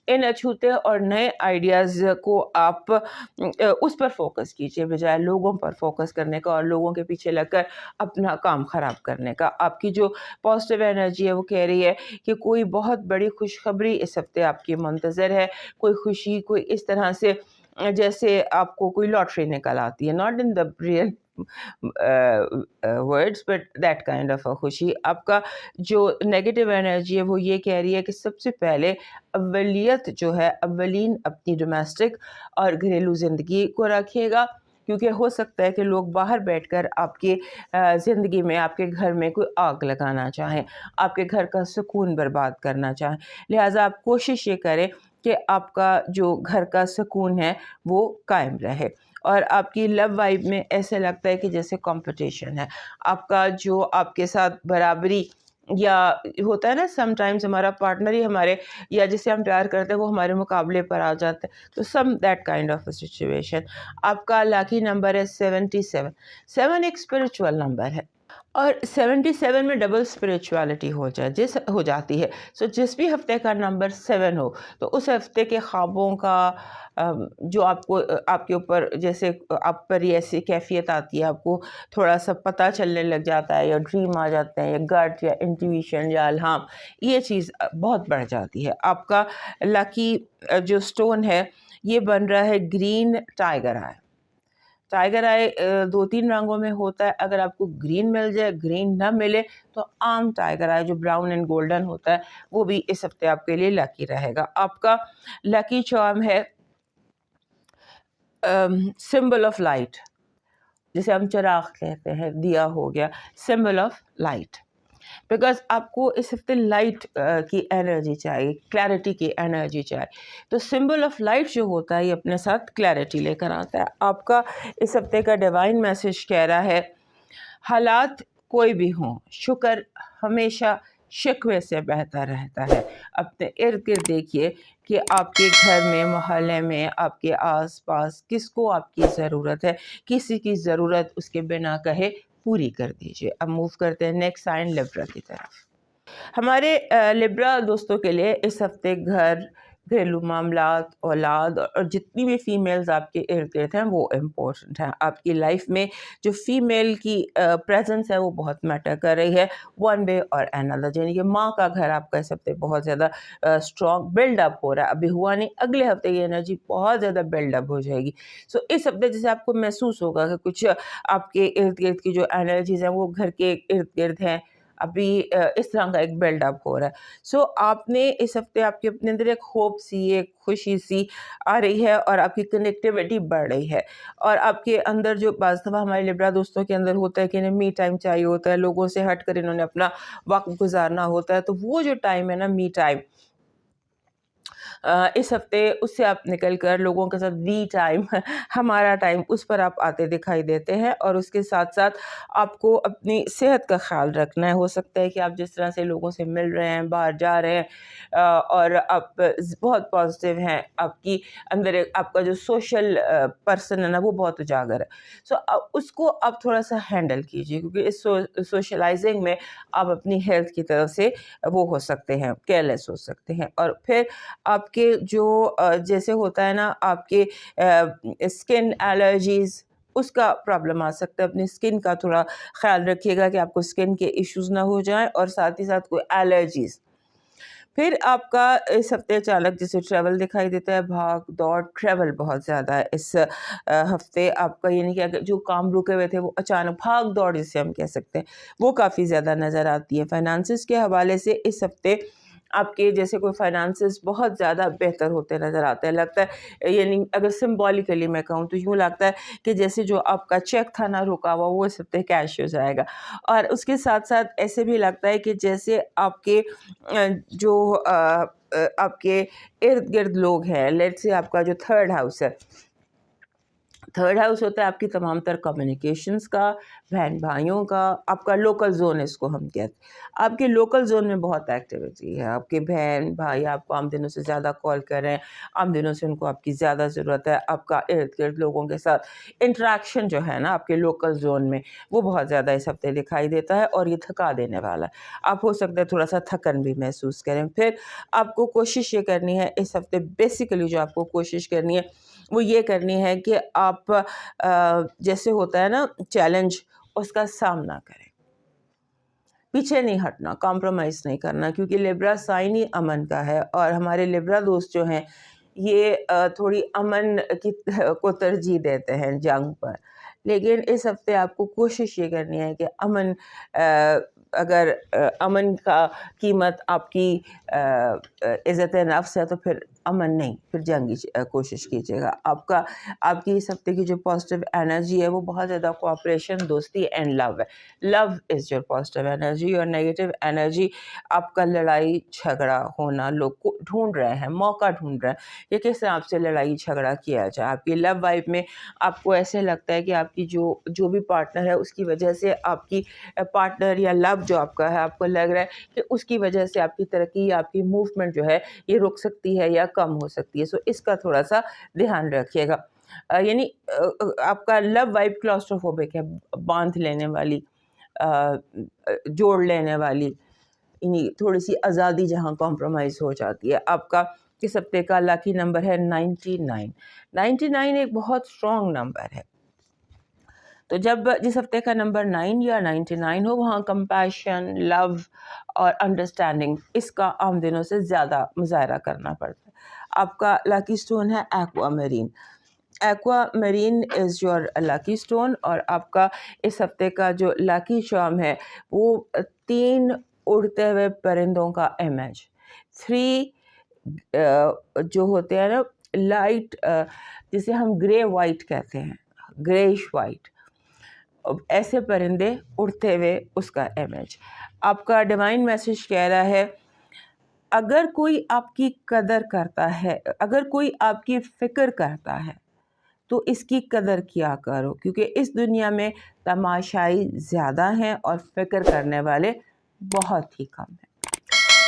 ان اچھوتے اور نئے آئیڈیاز کو آپ اس پر فوکس کیجیے بجائے لوگوں پر فوکس کرنے کا اور لوگوں کے پیچھے لگ کر اپنا کام خراب کرنے کا. آپ کی جو پازیٹیو انرجی ہے وہ کہہ رہی ہے کہ کوئی بہت بڑی خوشخبری اس ہفتے آپ کی منتظر ہے. کوئی خوشی، کوئی اس طرح سے جیسے آپ کو کوئی لاٹری نکل آتی ہے، not in the real words but that kind of خوشی. آپ کا جو نیگیٹو انرجی ہے وہ یہ کہہ رہی ہے کہ سب سے پہلے اولیت جو ہے، اولین اپنی ڈومیسٹک اور گھریلو زندگی کو رکھیے گا، کیونکہ ہو سکتا ہے کہ لوگ باہر بیٹھ کر آپ کی زندگی میں، آپ کے گھر میں کوئی آگ لگانا چاہیں، آپ کے گھر کا سکون برباد کرنا چاہیں. لہٰذا آپ کوشش یہ کریں کہ آپ کا جو گھر کا سکون ہے وہ قائم رہے. اور آپ کی لو وائب میں ایسے لگتا ہے کہ جیسے کمپٹیشن ہے. آپ کا جو آپ کے ساتھ برابری، یا ہوتا ہے نا سم ٹائمز ہمارا پارٹنر ہی ہمارے، یا جسے ہم پیار کرتے ہیں وہ ہمارے مقابلے پر آ جاتے ہیں، تو some that kind of a situation. آپ کا لاکی نمبر ہے 77. 7 ایک اسپرچول نمبر ہے. اور 77 میں ڈبل اسپریچولیٹی ہو جاتی ہے. سو جس بھی ہفتے کا نمبر 7 ہو تو اس ہفتے کے خوابوں کا جو آپ کے اوپر جیسے آپ پر یہ ایسی کیفیت آتی ہے, آپ کو تھوڑا سا پتہ چلنے لگ جاتا ہے, یا ڈریم آ جاتے ہیں, یا گٹ یا انٹیویشن یا الہام, یہ چیز بہت بڑھ جاتی ہے. آپ کا لکی جو اسٹون ہے یہ بن رہا ہے گرین ٹائیگر آئے. ٹائیگر آئے 2-3 رنگوں میں ہوتا ہے. اگر آپ کو گرین مل جائے, گرین نہ ملے تو عام ٹائیگر آئے جو براؤن اینڈ گولڈن ہوتا ہے وہ بھی اس ہفتے آپ کے لیے لکی رہے گا. آپ کا لکی چارم ہے سمبل آف لائٹ, جسے ہم چراغ کہتے ہیں, دیا ہو گیا, سمبل آف لائٹ. بیکاز آپ کو اس ہفتے لائٹ کی انرجی چاہیے, کلیئرٹی کی انرجی چاہیے. تو سمبل آف لائٹ جو ہوتا ہے یہ اپنے ساتھ کلیئرٹی لے کر آتا ہے. آپ کا اس ہفتے کا ڈیوائن میسج کہہ رہا ہے حالات کوئی بھی ہوں, شکر ہمیشہ شکوے سے بہتر رہتا ہے. اپنے ارد گرد دیکھیے کہ آپ کے گھر میں, محلے میں, آپ کے آس پاس کس کو آپ کی ضرورت ہے. کسی کی ضرورت اس کے بنا کہے پوری کر دیجیے. اب موو کرتے ہیں نیکسٹ سائن لیبرا کی طرف. ہمارے لیبرا دوستوں کے لیے اس ہفتے گھر, گھریلو معاملات, اولاد اور جتنی بھی فیمیلز آپ کے ارد گرد ہیں وہ امپورٹنٹ ہیں. آپ کی لائف میں جو فیمیل کی پریزنس ہے وہ بہت میٹر کر رہی ہے ون وے اور another. یعنی کہ ماں کا گھر آپ کا اس ہفتے بہت زیادہ اسٹرانگ بلڈ اپ ہو رہا ہے. ابھی ہوا نہیں, اگلے ہفتے یہ انرجی بہت زیادہ بلڈ اپ ہو جائے گی. سو اس ہفتے جیسے آپ کو محسوس ہوگا کہ کچھ آپ کے ارد گرد کی جو انرجیز ہیں وہ گھر کے ارد گرد ہیں, ابھی اس طرح کا ایک بلڈ اپ ہو رہا ہے. سو آپ نے اس ہفتے آپ کے اپنے اندر ایک ہوپ سی, ایک خوشی سی آ رہی ہے, اور آپ کی کنیکٹیوٹی بڑھ رہی ہے. اور آپ کے اندر جو بعض دفعہ ہمارے لبرا دوستوں کے اندر ہوتا ہے کہ انہیں می ٹائم چاہیے ہوتا ہے, لوگوں سے ہٹ کر انہوں نے اپنا وقت گزارنا ہوتا ہے. تو وہ جو ٹائم ہے نا, می ٹائم, اس ہفتے اس سے آپ نکل کر لوگوں کے ساتھ وی ٹائم, ہمارا ٹائم, اس پر آپ آتے دکھائی دیتے ہیں. اور اس کے ساتھ ساتھ آپ کو اپنی صحت کا خیال رکھنا ہے. ہو سکتا ہے کہ آپ جس طرح سے لوگوں سے مل رہے ہیں, باہر جا رہے ہیں, اور آپ بہت پازیٹیو ہیں, آپ کی اندر آپ کا جو سوشل پرسن ہے نا وہ بہت اجاگر ہے. سو اس کو آپ تھوڑا سا ہینڈل کیجیے, کیونکہ اس سوشلائزنگ میں آپ اپنی ہیلتھ کی طرف سے وہ ہو سکتے ہیں, کیئرلیس ہو سکتے ہیں. اور پھر آپ کے جو جیسے ہوتا ہے نا آپ کے اسکن الرجیز, اس کا پرابلم آ سکتا ہے. اپنی اسکن کا تھوڑا خیال رکھیے گا کہ آپ کو اسکن کے ایشوز نہ ہو جائیں, اور ساتھ ہی ساتھ کوئی الرجیز. پھر آپ کا اس ہفتے اچانک جیسے ٹریول دکھائی دیتا ہے, بھاگ دوڑ, ٹریول بہت زیادہ ہے اس ہفتے آپ کا. یعنی کہ اگر جو کام رکے ہوئے تھے وہ اچانک بھاگ دوڑ جسے ہم کہہ سکتے ہیں وہ کافی زیادہ نظر آتی ہے. فائنانسز کے حوالے سے اس ہفتے آپ کے جیسے کوئی فائنانسز بہت زیادہ بہتر ہوتے نظر آتے ہیں. لگتا ہے, یعنی اگر سمبولیکلی میں کہوں تو یوں لگتا ہے کہ جیسے جو آپ کا چیک تھا نا رکا ہوا, وہ اس ہفتے کیش ہو جائے گا. اور اس کے ساتھ ساتھ ایسے بھی لگتا ہے کہ جیسے آپ کے جو آپ کے ارد گرد لوگ ہیں, لیٹ سے آپ کا جو تھرڈ ہاؤس ہے, تھرڈ ہاؤس ہوتا ہے آپ کی تمام تر کمیونیکیشنز کا, بہن بھائیوں کا, آپ کا لوکل زون اس کو ہم کہتے ہیں. آپ کے لوکل زون میں بہت ایکٹیویٹی ہے. آپ کے بہن بھائی آپ کو عام دنوں سے زیادہ کال کر رہے ہیں, عام دنوں سے ان کو آپ کی زیادہ ضرورت ہے. آپ کا ارد گرد لوگوں کے ساتھ انٹریکشن جو ہے نا آپ کے لوکل زون میں وہ بہت زیادہ اس ہفتے دکھائی دیتا ہے, اور یہ تھکا دینے والا ہے. آپ ہو سکتا ہے تھوڑا سا تھکن بھی محسوس کریں. پھر آپ کو کوشش یہ کرنی ہے اس ہفتے, بیسیکلی جو آپ کو کوشش کرنی ہے وہ یہ کرنی ہے کہ آپ جیسے ہوتا ہے نا چیلنج, اس کا سامنا کریں, پیچھے نہیں ہٹنا, کمپرومائز نہیں کرنا. کیونکہ لیبرا سائن ہی امن کا ہے, اور ہمارے لیبرا دوست جو ہیں یہ تھوڑی امن کو ترجیح دیتے ہیں جنگ پر. لیکن اس ہفتے آپ کو کوشش یہ کرنی ہے کہ امن, اگر امن کا قیمت آپ کی عزت نفس ہے تو پھر امن نہیں, پھر جنگی کوشش کیجیے گا. آپ کی اس ہفتے کی جو پازیٹیو انرجی ہے وہ بہت زیادہ کوآپریشن, دوستی اینڈ لو ہے. لو از یور پازیٹیو انرجی. اور نیگیٹو انرجی آپ کا لڑائی جھگڑا ہونا, لوگ کو ڈھونڈ رہے ہیں, موقع ڈھونڈ رہے ہیں کہ کس طرح آپ سے لڑائی جھگڑا کیا جائے. آپ کی لو وائب میں آپ کو ایسے لگتا ہے کہ آپ کی جو بھی پارٹنر ہے اس کی وجہ سے آپ کی پارٹنر یا لو جو آپ کا ہے, آپ کو لگ رہا ہے کہ اس کی وجہ سے آپ کی ترقی, آپ کی موومنٹ جو ہے یہ رک سکتی ہے یا کم ہو سکتی ہے. سو اس کا تھوڑا سا دھیان رکھیے گا. یعنی آپ کا لو وائب کلاسٹروفوبک ہے, باندھ لینے والی, جوڑ لینے والی یعنی تھوڑی سی آزادی جہاں کمپرومائز ہو جاتی ہے. آپ کا اس ہفتے کا لاکی نمبر ہے 99. 99 ایک بہت اسٹرانگ نمبر ہے. تو جب جس ہفتے کا نمبر 9 یا 99 ہو وہاں کمپیشن، لو اور انڈرسٹینڈنگ اس کا عام دنوں سے زیادہ مظاہرہ کرنا پڑتا ہے. آپ کا لاکی سٹون ہے aquamarine. Aquamarine is your lucky stone. اور آپ کا اس ہفتے کا جو لاکی شام ہے وہ 3 اڑتے ہوئے پرندوں کا امیج. 3 جو ہوتے ہیں نا لائٹ، جسے ہم گرے وائٹ کہتے ہیں، گریش وائٹ، ایسے پرندے اڑتے ہوئے اس کا امیج. آپ کا ڈیوائن میسج کہہ رہا ہے اگر کوئی آپ کی قدر کرتا ہے، اگر کوئی آپ کی فکر کرتا ہے تو اس کی قدر کیا کرو، کیونکہ اس دنیا میں تماشائی زیادہ ہیں اور فکر کرنے والے بہت ہی کم ہیں.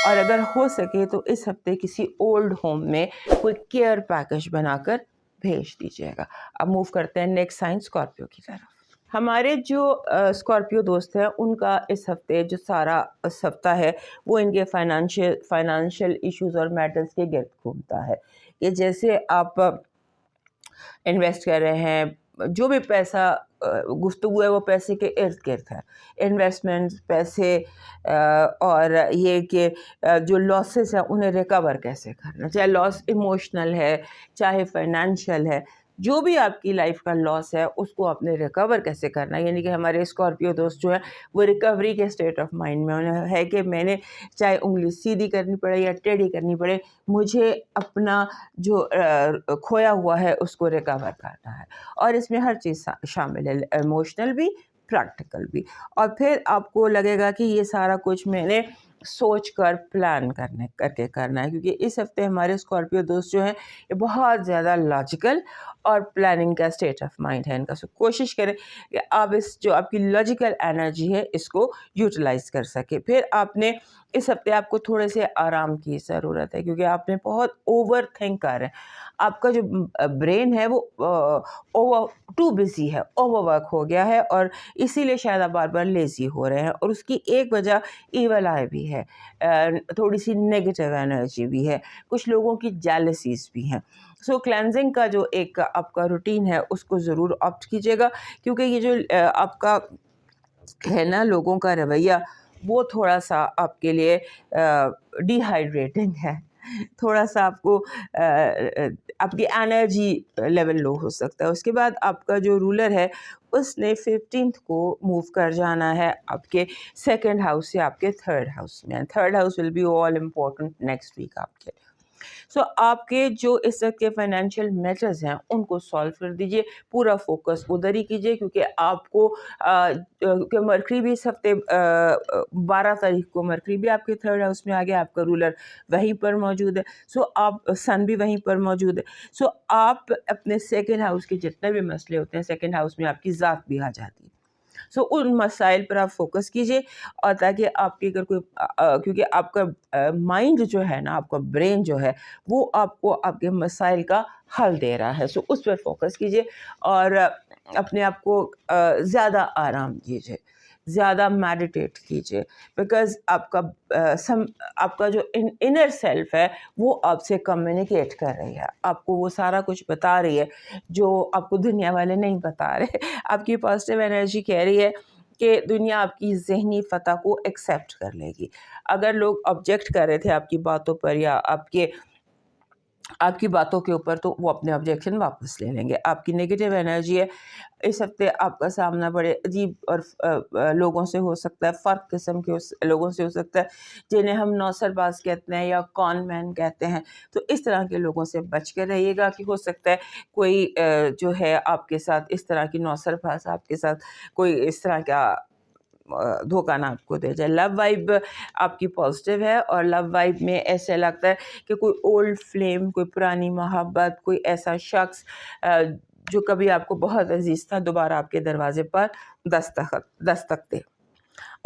اور اگر ہو سکے تو اس ہفتے کسی اولڈ ہوم میں کوئی کیئر پیکج بنا کر بھیج دیجیے گا. اب موو کرتے ہیں نیکسٹ سائن اسکارپیو کی طرف. ہمارے جو اسکارپیو دوست ہیں ان کا اس ہفتے جو سارا ہفتہ ہے وہ ان کے فائنانشیل ایشوز اور میٹرز کے گرد گھومتا ہے. کہ جیسے آپ انویسٹ کر رہے ہیں، جو بھی پیسہ گفتگو ہے وہ پیسے کے ارد گرد ہے. انویسٹمنٹ، پیسے، اور یہ کہ جو لاسز ہیں انہیں ریکور کیسے کرنا، چاہے لاس ایموشنل ہے چاہے فائنینشیل ہے، جو بھی آپ کی لائف کا لاس ہے اس کو آپ نے ریکور کیسے کرنا. یعنی کہ ہمارے اسکارپیو دوست جو ہیں وہ ریکوری کے اسٹیٹ آف مائنڈ میں انہیں ہے کہ میں نے چاہے انگلی سیدھی کرنی پڑے یا ٹیڑھی کرنی پڑے، مجھے اپنا جو کھویا ہوا ہے اس کو ریکور کرنا ہے. اور اس میں ہر چیز شامل ہے، ایموشنل بھی، پریکٹیکل بھی. اور پھر آپ کو لگے گا کہ یہ سارا کچھ میں نے سوچ کر پلان کر کے کرنا ہے، کیونکہ اس ہفتے ہمارے اسکارپیو دوست جو ہیں یہ بہت زیادہ لاجیکل اور پلاننگ کا اسٹیٹ آف مائنڈ ہے ان کا. سو کوشش کریں کہ آپ اس جو آپ کی لاجیکل انرجی ہے اس کو یوٹیلائز کر سکیں. پھر آپ نے اس ہفتے آپ کو تھوڑے سے آرام کی ضرورت ہے، کیونکہ آپ نے بہت اوور تھنک کر رہے ہیں. آپ کا جو برین ہے وہ ٹو بزی ہے، اوور ورک ہو گیا ہے، اور اسی لیے شاید آپ بار بار لیزی ہو رہے ہیں. اور اس کی ایک وجہ ایول آئی بھی ہے، تھوڑی سی نیگیٹو انرجی بھی ہے، کچھ لوگوں کی جیلسیز بھی ہیں. سو کلینزنگ کا جو ایک آپ کا روٹین ہے اس کو ضرور آپٹ کیجیے گا، کیونکہ یہ جو آپ کا ہے نا لوگوں کا رویہ وہ تھوڑا سا آپ کے لیے ڈی ہائیڈریٹنگ ہے. تھوڑا سا آپ کو آپ کی انرجی لیول لو ہو سکتا ہے. اس کے بعد آپ کا جو رولر ہے اس نے 15 کو موو کر جانا ہے آپ کے 2nd ہاؤس سے آپ کے 3rd ہاؤس میں. 3rd house will be all important next week آپ کے. سو آپ کے جو اس وقت کے فائنینشیل میٹرز ہیں ان کو سالو کر دیجئے، پورا فوکس ادھر ہی کیجئے، کیونکہ آپ کو کہ مرکری بھی اس ہفتے 12 تاریخ کو مرکری بھی آپ کے 3rd ہاؤس میں آ گیا، آپ کا رولر وہیں پر موجود ہے. سو آپ سن بھی وہیں پر موجود ہے. سو آپ اپنے 2nd ہاؤس کے جتنے بھی مسئلے ہوتے ہیں 2nd ہاؤس میں آپ کی ذات بھی آ جاتی ہے. سو ان مسائل پر آپ فوکس کیجئے، اور تاکہ آپ کی اگر کوئی کیونکہ آپ کا مائنڈ جو ہے نا، آپ کا برین جو ہے وہ آپ کو آپ کے مسائل کا حل دے رہا ہے. سو اس پر فوکس کیجئے اور اپنے آپ کو زیادہ آرام دیجئے، زیادہ میڈیٹیٹ کیجئے، بیکاز آپ کا جو انر سیلف ہے وہ آپ سے کمیونیکیٹ کر رہی ہے، آپ کو وہ سارا کچھ بتا رہی ہے جو آپ کو دنیا والے نہیں بتا رہے. آپ کی پازیٹیو انرجی کہہ رہی ہے کہ دنیا آپ کی ذہنی فتح کو ایکسیپٹ کر لے گی. اگر لوگ آبجیکٹ کر رہے تھے آپ کی باتوں پر یا آپ کی باتوں کے اوپر، تو وہ اپنے آبجیکشن واپس لے لیں گے. آپ کی نیگیٹو انرجی ہے اس ہفتے آپ کا سامنا بڑے عجیب اور لوگوں سے ہو سکتا ہے، فرق قسم کے لوگوں سے ہو سکتا ہے جنہیں ہم نوسر باز کہتے ہیں یا کون مین کہتے ہیں. تو اس طرح کے لوگوں سے بچ کے رہیے گا، کہ ہو سکتا ہے کوئی جو ہے آپ کے ساتھ اس طرح کی نوسر باز آپ کے ساتھ کوئی اس طرح کا دھوکہ نہ آپ کو دے جائے. لو وائب آپ کی پازیٹیو ہے، اور لو وائب میں ایسے لگتا ہے کہ کوئی اولڈ فلیم، کوئی پرانی محبت، کوئی ایسا شخص جو کبھی آپ کو بہت عزیز تھا دوبارہ آپ کے دروازے پر دستک دے.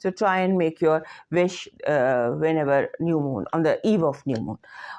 So try and make your wish whenever new moon, on the eve of new moon.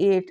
8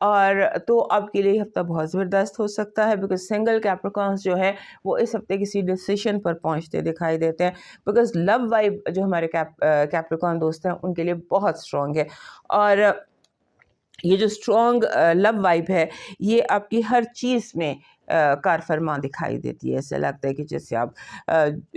اور تو آپ کے لیے یہ ہفتہ بہت زبردست ہو سکتا ہے، بیکاز سنگل کیپریکانس جو ہے وہ اس ہفتے کسی ڈیسیشن پر پہنچتے دکھائی دیتے ہیں، بیکاز لو وائب جو ہمارے کیپریکان دوست ہیں ان کے لیے بہت اسٹرانگ ہے. اور یہ جو اسٹرانگ لو وائب ہے یہ آپ کی ہر چیز میں کار فرما دکھائی دیتی ہے. ایسا لگتا ہے کہ جیسے آپ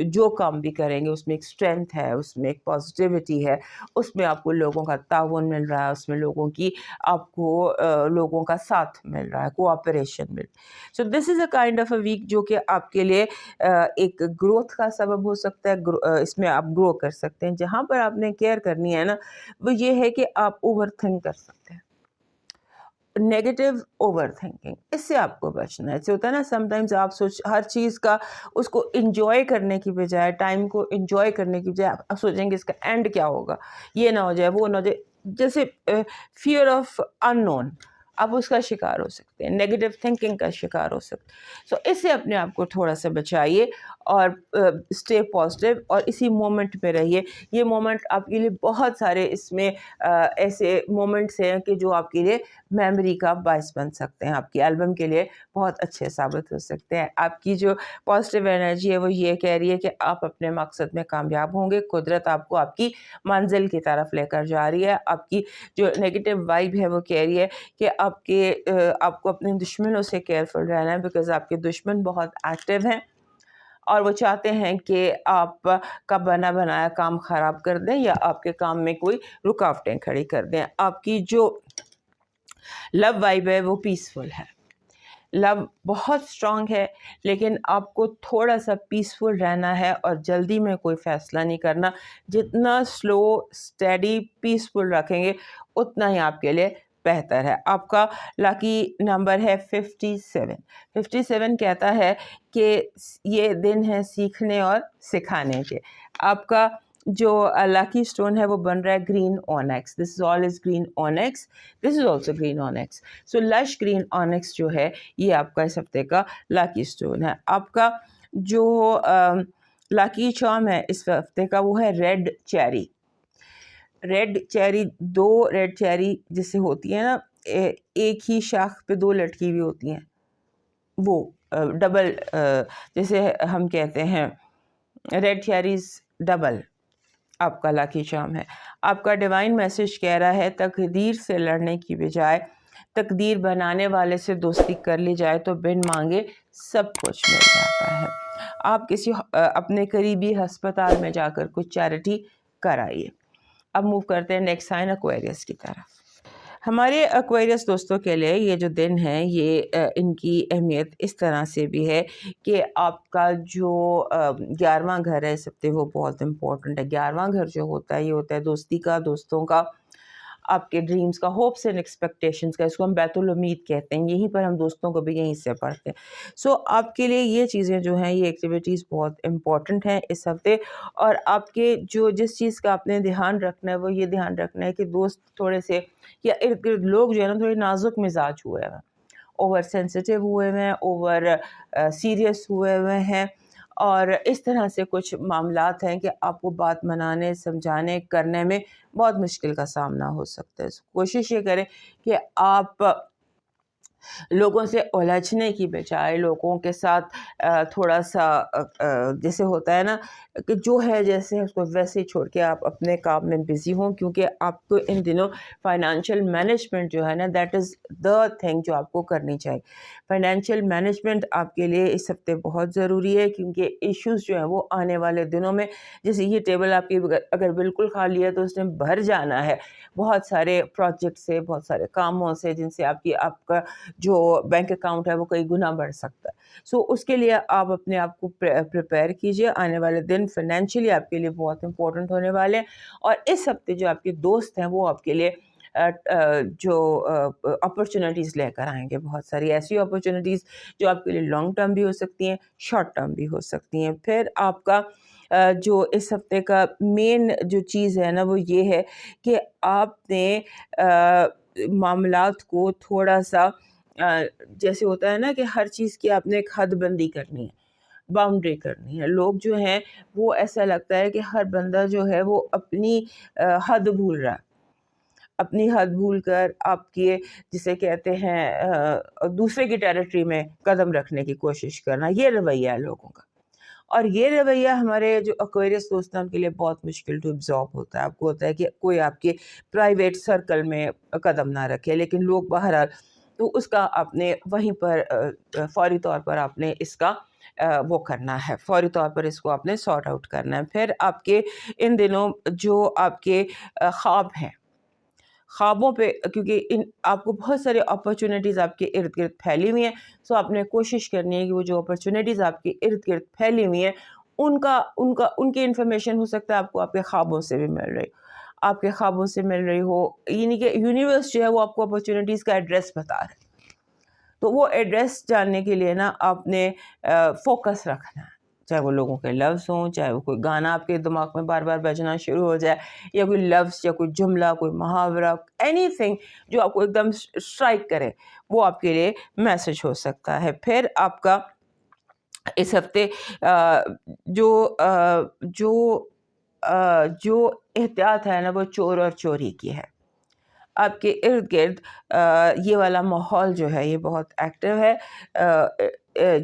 جو کام بھی کریں گے اس میں ایک اسٹرینتھ ہے، اس میں ایک پازیٹیوٹی ہے، اس میں آپ کو لوگوں کا تعاون مل رہا ہے، اس میں لوگوں کی آپ کو لوگوں کا ساتھ مل رہا ہے، کوآپریشن مل رہا ہے. So this is a kind of a week جو کہ آپ کے لیے ایک گروتھ کا سبب ہو سکتا ہے. اس میں آپ گرو کر سکتے ہیں. جہاں پر آپ نے کیئر کرنی ہے نا وہ یہ ہے کہ آپ اوور تھنک کر سکتے ہیں، نیگیٹو اوور تھنکنگ، اس سے آپ کو بچنا ہے. ایسے ہوتا ہے نا سم ٹائمز آپ ہر چیز کا اس کو انجوائے کرنے کی بجائے، ٹائم کو انجوائے کرنے کی بجائے آپ سوچیں گے اس کا اینڈ کیا ہوگا، یہ نہ ہو جائے وہ نہ ہو جائے، جیسے فیئر آف ان نون، آپ اس کا شکار ہو سکتے ہیں، نیگیٹو تھنکنگ کا شکار ہو سکتے ہیں. سو اس سے اپنے آپ کو تھوڑا سا بچائیے اور اسٹے پازیٹیو اور اسی مومنٹ پہ رہیے. یہ مومنٹ آپ کے لیے بہت سارے اس میں ایسے مومنٹس ہیں کہ جو آپ کے لیے میموری کا باعث بن سکتے ہیں، آپ کی البم کے لیے بہت اچھے ثابت ہو سکتے ہیں. آپ کی جو پازیٹیو انرجی ہے وہ یہ کہہ رہی ہے کہ آپ اپنے مقصد میں کامیاب ہوں گے. قدرت آپ کو آپ کی منزل کی طرف لے کر جا رہی ہے. آپ کی جو نیگیٹو وائب ہے وہ کہہ رہی ہے کہ آپ کو اپنے دشمنوں سے کیئرفل رہنا ہے، بیکاز آپ کے دشمن بہت ایکٹیو ہیں اور وہ چاہتے ہیں کہ آپ کا بنا بنایا کام خراب کر دیں یا آپ کے کام میں کوئی رکاوٹیں کھڑی کر دیں. آپ کی جو لو وائب ہے وہ پیسفل ہے، لو بہت اسٹرانگ ہے، لیکن آپ کو تھوڑا سا پیسفل رہنا ہے اور جلدی میں کوئی فیصلہ نہیں کرنا. جتنا سلو اسٹیڈی پیسفل رکھیں گے اتنا ہی آپ کے لیے بہتر ہے. آپ کا لاکی نمبر ہے 57. 57 کہتا ہے کہ یہ دن ہے سیکھنے اور سکھانے کے. آپ کا جو لاکی اسٹون ہے وہ بن رہا ہے green onyx. This is all is green onyx, this is also green onyx. So lush green onyx جو ہے یہ آپ کا اس ہفتے کا لاکی اسٹون ہے. آپ کا جو لاکی چارم ہے اس ہفتے کا وہ ہے red cherry. Red cherry, 2 red cherry جیسے ہوتی ہیں نا، ایک ہی شاخ پہ 2 لٹکی ہوئی ہوتی ہیں، وہ ڈبل، جیسے ہم کہتے ہیں ریڈ چیریز ڈبل آپ کا لاکی چارم ہے. آپ کا ڈیوائن میسج کہہ رہا ہے تقدیر سے لڑنے کی بجائے تقدیر بنانے والے سے دوستی کر لی جائے تو بن مانگے سب کچھ مل جاتا ہے. آپ کسی اپنے قریبی ہسپتال میں جا کر کچھ چیریٹی کرائیے. اب موو کرتے ہیں نیکسٹ سائن ایکویریس کی طرف. ہمارے ایکویریس دوستوں کے لیے یہ جو دن ہے یہ ان کی اہمیت اس طرح سے بھی ہے کہ آپ کا جو 11واں گھر ہے اس ہفتے وہ بہت امپورٹنٹ ہے. 11واں گھر جو ہوتا ہے یہ ہوتا ہے دوستی کا، دوستوں کا، آپ کے ڈریمز کا، ہوپس اینڈ ایکسپیکٹیشنز کا. اس کو ہم بیت الامید کہتے ہیں. یہیں پر ہم دوستوں کو بھی یہیں سے پڑھتے ہیں. سو آپ کے لیے یہ چیزیں جو ہیں یہ ایکٹیویٹیز بہت امپورٹنٹ ہیں اس ہفتے. اور آپ کے جس چیز کا آپ نے دھیان رکھنا ہے وہ یہ دھیان رکھنا ہے کہ دوست تھوڑے سے یا ارد گرد لوگ جو ہے نا تھوڑے نازک مزاج ہوئے ہیں، اوور سینسیٹیو ہوئے ہوئے ہیں، اوور سیریس ہوئے ہوئے ہیں، اور اس طرح سے کچھ معاملات ہیں کہ آپ کو بات منانے، سمجھانے، کرنے میں بہت مشکل کا سامنا ہو سکتا ہے. کوشش یہ کریں کہ آپ لوگوں سے الجھنے کی بجائے لوگوں کے ساتھ تھوڑا سا جیسے ہوتا ہے نا کہ جو ہے جیسے اس کو ویسے ہی چھوڑ کے آپ اپنے کام میں بزی ہوں، کیونکہ آپ کو ان دنوں فائنینشیل مینجمنٹ جو ہے نا دیٹ از دا تھنگ جو آپ کو کرنی چاہیے. فائنینشیل مینجمنٹ آپ کے لیے اس ہفتے بہت ضروری ہے، کیونکہ ایشوز جو ہیں وہ آنے والے دنوں میں، جیسے یہ ٹیبل آپ کی اگر بالکل خالی ہے تو اس نے بھر جانا ہے بہت سارے پروجیکٹ سے، بہت سارے کاموں سے، جن سے آپ کا جو بینک اکاؤنٹ ہے وہ کئی گنا بڑھ سکتا ہے. سو اس کے لیے آپ اپنے آپ کو پریپیئر کیجئے. آنے والے دن فائنینشیلی آپ کے لیے بہت امپورٹنٹ ہونے والے ہیں. اور اس ہفتے جو آپ کے دوست ہیں وہ آپ کے لیے جو اپرچونیٹیز لے کر آئیں گے. بہت ساری ایسی اپرچونیٹیز جو آپ کے لیے لانگ ٹرم بھی ہو سکتی ہیں، شارٹ ٹرم بھی ہو سکتی ہیں. پھر آپ کا جو اس ہفتے کا مین جو چیز ہے نا وہ یہ ہے کہ آپ نے معاملات کو تھوڑا سا جیسے ہوتا ہے نا کہ ہر چیز کی آپ نے ایک حد بندی کرنی ہے، باؤنڈری کرنی ہے. لوگ جو ہیں وہ ایسا لگتا ہے کہ ہر بندہ جو ہے وہ اپنی حد بھول رہا ہے، اپنی حد بھول کر آپ کے جسے کہتے ہیں دوسرے کی ٹیریٹری میں قدم رکھنے کی کوشش کرنا، یہ رویہ ہے لوگوں کا. اور یہ رویہ ہمارے جو ایکویرس دوست ہیں ان کے لیے بہت مشکل ٹو ایبزارب ہوتا ہے. آپ کو ہوتا ہے کہ کوئی آپ کے پرائیویٹ سرکل میں قدم نہ رکھے، لیکن لوگ بہرحال، تو اس کا آپ نے وہیں پر فوری طور پر آپ نے اس کا وہ کرنا ہے، فوری طور پر اس کو آپ نے سارٹ آؤٹ کرنا ہے. پھر آپ کے ان دنوں جو آپ کے خواب ہیں، خوابوں پہ، کیونکہ آپ کو بہت سارے اپرچونیٹیز آپ کے ارد گرد پھیلی ہوئی ہیں، سو آپ نے کوشش کرنی ہے کہ وہ جو اپرچونیٹیز آپ کے ارد گرد پھیلی ہوئی ہیں ان کی انفارمیشن ہو سکتا ہے آپ کو آپ کے خوابوں سے بھی مل رہی، آپ کے خوابوں سے مل رہی ہو، یعنی کہ یونیورس جو ہے وہ آپ کو اپرچونیٹیز کا ایڈریس بتا رہا ہے. تو وہ ایڈریس جاننے کے لیے نا آپ نے فوکس رکھنا ہے، چاہے وہ لوگوں کے لفظ ہوں، چاہے وہ کوئی گانا آپ کے دماغ میں بار بار بجنا شروع ہو جائے، یا کوئی لفظ یا کوئی جملہ، کوئی محاورہ، اینی تھنگ جو آپ کو ایک دم اسٹرائک کرے، وہ آپ کے لیے میسج ہو سکتا ہے. پھر آپ کا اس ہفتے جو احتیاط ہے نا وہ چور اور چوری کی ہے. آپ کے ارد گرد یہ والا ماحول جو ہے یہ بہت ایکٹیو ہے،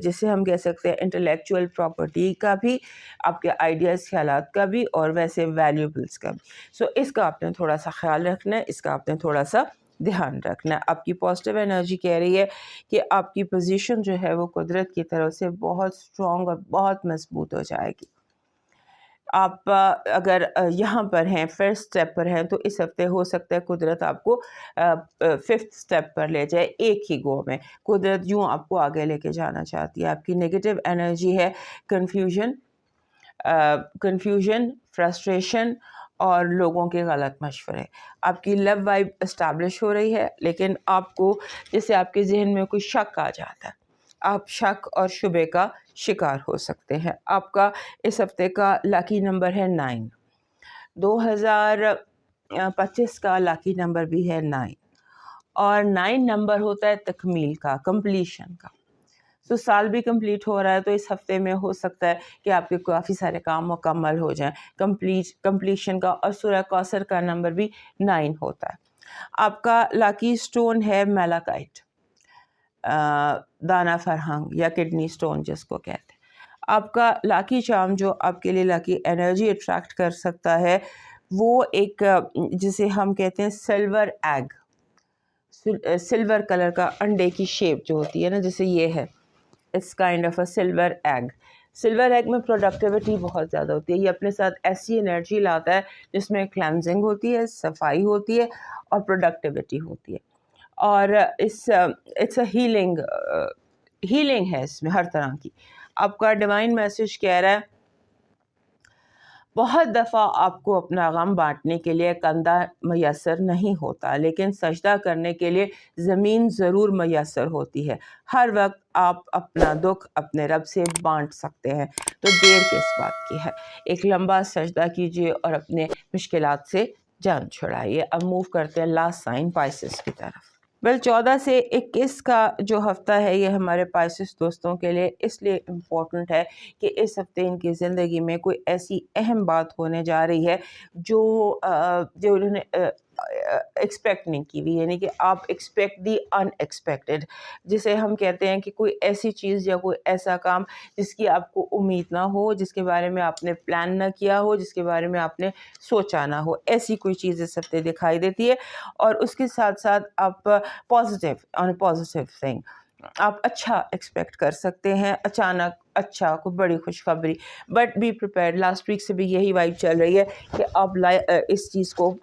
جسے ہم کہہ سکتے ہیں انٹلیکچوئل پراپرٹی کا بھی، آپ کے آئیڈیاز، خیالات کا بھی، اور ویسے ویلیوبلس کا بھی. سو اس کا آپ نے تھوڑا سا خیال رکھنا ہے، اس کا آپ نے تھوڑا سا دھیان رکھنا ہے. آپ کی پازیٹیو انرجی کہہ رہی ہے کہ آپ کی پوزیشن جو ہے وہ قدرت کی طرف سے بہت اسٹرانگ اور بہت مضبوط ہو جائے گی. آپ اگر یہاں پر ہیں، فرسٹ سٹیپ پر ہیں، تو اس ہفتے ہو سکتا ہے قدرت آپ کو ففتھ سٹیپ پر لے جائے ایک ہی گو میں. قدرت یوں آپ کو آگے لے کے جانا چاہتی ہے. آپ کی نیگیٹو انرجی ہے کنفیوژن، فرسٹریشن اور لوگوں کے غلط مشورے. آپ کی لو وائب اسٹیبلش ہو رہی ہے، لیکن آپ کو جیسے آپ کے ذہن میں کوئی شک آ جاتا ہے، آپ شک اور شبے کا شکار ہو سکتے ہیں. آپ کا اس ہفتے کا لاکی نمبر ہے 9. 2025 کا لاکی نمبر بھی ہے 9، اور 9 نمبر ہوتا ہے تکمیل کا، کمپلیشن کا. تو سال بھی کمپلیٹ ہو رہا ہے، تو اس ہفتے میں ہو سکتا ہے کہ آپ کے کافی سارے کام مکمل ہو جائیں، کمپلیشن کا. اور سورہ کوثر کا نمبر بھی 9 ہوتا ہے. آپ کا لاکی سٹون ہے میلاکائٹ، دانا فرہنگ یا کڈنی سٹون جس کو کہتے ہیں. آپ کا لاکی چارم جو آپ کے لیے لاکی انرجی اٹریکٹ کر سکتا ہے وہ ایک جسے ہم کہتے ہیں سلور ایگ، سلور کلر کا انڈے کی شیپ جو ہوتی ہے نا، جیسے یہ ہے، it's kind of a silver egg. Silver egg میں پروڈکٹیوٹی بہت زیادہ ہوتی ہے. یہ اپنے ساتھ ایسی انرجی لاتا ہے جس میں کلینزنگ ہوتی ہے، صفائی ہوتی ہے اور پروڈکٹیوٹی ہوتی ہے. اور اٹس اے ہیلنگ ہے اس میں ہر طرح کی. آپ کا ڈیوائن میسج کہہ رہا ہے بہت دفعہ آپ کو اپنا غم بانٹنے کے لیے کندھا میسر نہیں ہوتا، لیکن سجدہ کرنے کے لیے زمین ضرور میسر ہوتی ہے. ہر وقت آپ اپنا دکھ اپنے رب سے بانٹ سکتے ہیں، تو دیر کس بات کی ہے. ایک لمبا سجدہ کیجیے اور اپنے مشکلات سے جان چھڑائیے. اب موو کرتے ہیں لاسٹ سائن پائسس کی طرف. 14 سے 21 کا جو ہفتہ ہے یہ ہمارے پائسس دوستوں کے لیے اس لیے امپورٹنٹ ہے کہ اس ہفتے ان کی زندگی میں کوئی ایسی اہم بات ہونے جا رہی ہے جو انہوں نے ایکسپیکٹ نہیں کی ہوئی، یعنی کہ آپ ایکسپیکٹ دی ان ایکسپیکٹڈ، جسے ہم کہتے ہیں کہ کوئی ایسی چیز یا کوئی ایسا کام جس کی آپ کو امید نہ ہو، جس کے بارے میں آپ نے پلان نہ کیا ہو، جس کے بارے میں آپ نے سوچا نہ ہو، ایسی کوئی چیز اس ہفتے دکھائی دیتی ہے. اور اس کے ساتھ ساتھ آپ پازیٹیو تھنگ، آپ اچھا ایکسپیکٹ کر سکتے ہیں، اچانک اچھا کوئی بڑی خوشخبری. But be prepared. Last week سے بھی یہی وائب چل رہی ہے کہ آپ اس چیز کو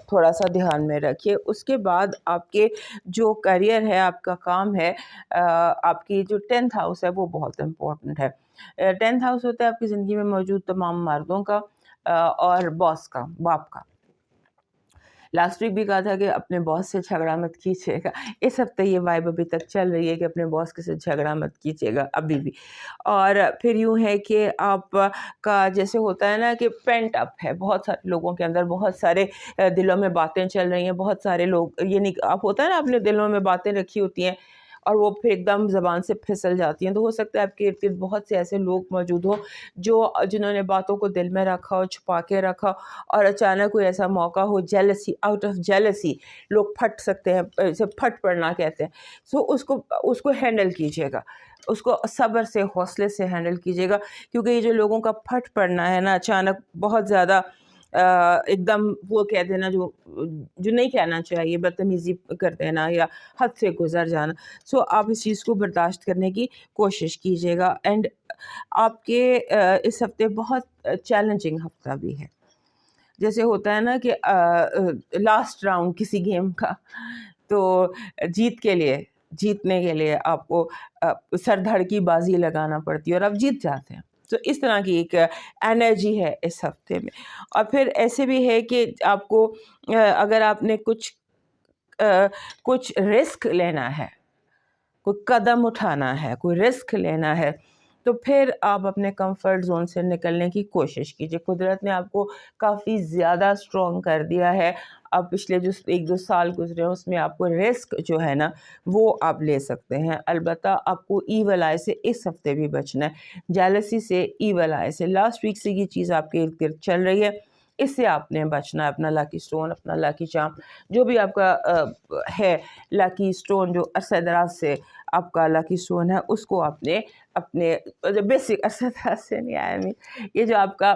تھوڑا سا دھیان میں رکھیے. اس کے بعد آپ کے جو کیریئر ہے، آپ کا کام ہے، آپ کی جو 10th ہاؤس ہے وہ بہت امپورٹنٹ ہے. 10th ہاؤس ہوتا ہے آپ کی زندگی میں موجود تمام مردوں کا اور باس کا، باپ کا. لاسٹ ویک بھی کہا تھا کہ اپنے باس سے جھگڑا مت کیجیے گا. اس ہفتے یہ وائب ابھی تک چل رہی ہے کہ اپنے باس کے ساتھ جھگڑا مت کیجیے گا ابھی بھی. اور پھر یوں ہے کہ آپ کا جیسے ہوتا ہے نا کہ پینٹ اپ ہے بہت سارے لوگوں کے اندر، بہت سارے دلوں میں باتیں چل رہی ہیں. بہت سارے لوگ، یعنی آپ ہوتا ہے نا اپنے دلوں میں باتیں رکھی ہوتی ہیں اور وہ پھر ایک دم زبان سے پھسل جاتی ہیں. تو ہو سکتا ہے آپ کے ارد گرد بہت سے ایسے لوگ موجود ہوں جنہوں نے باتوں کو دل میں رکھا اور چھپا کے رکھا, اور اچانک کوئی ایسا موقع ہو, جیلسی, آؤٹ آف جیلسی لوگ پھٹ سکتے ہیں, اسے پھٹ پڑنا کہتے ہیں. سو اس کو ہینڈل کیجیے گا, اس کو صبر سے, حوصلے سے ہینڈل کیجیے گا, کیونکہ یہ جو لوگوں کا پھٹ پڑنا ہے نا, اچانک بہت زیادہ ایک دم وہ کہہ دینا جو نہیں کہنا چاہیے, بدتمیزی کر دینا یا حد سے گزر جانا. سو آپ اس چیز کو برداشت کرنے کی کوشش کیجیے گا. اینڈ آپ کے اس ہفتے بہت چیلنجنگ ہفتہ بھی ہے. جیسے ہوتا ہے نا کہ لاسٹ راؤنڈ کسی گیم کا, تو جیتنے کے لیے آپ کو سر دھڑ کی بازی لگانا پڑتی ہے اور آپ جیت جاتے ہیں. تو اس طرح کی ایک انرجی ہے اس ہفتے میں. اور پھر ایسے بھی ہے کہ آپ کو اگر آپ نے کچھ رسک لینا ہے, کوئی قدم اٹھانا ہے, کوئی رسک لینا ہے, تو پھر آپ اپنے کمفرٹ زون سے نکلنے کی کوشش کیجیے. قدرت نے آپ کو کافی زیادہ اسٹرانگ کر دیا ہے. اب پچھلے جو 1-2 سال گزرے ہیں اس میں آپ کو رسک جو ہے نا وہ آپ لے سکتے ہیں. البتہ آپ کو ایول آئی سے اس ہفتے بھی بچنا ہے, جیلسی سے, ایول آئی سے. لاسٹ ویک سے یہ چیز آپ کے ارد گرد چل رہی ہے, اس سے آپ نے بچنا ہے. اپنا لاکی سٹون, اپنا لاکی چارم, جو بھی آپ کا ہے لاکی سٹون, جو عرصہ دراز سے آپ کا لاکی سٹون ہے, اس کو آپ نے اپنے بیسک عرصہ دراز سے نہیں آیا, یہ جو آپ کا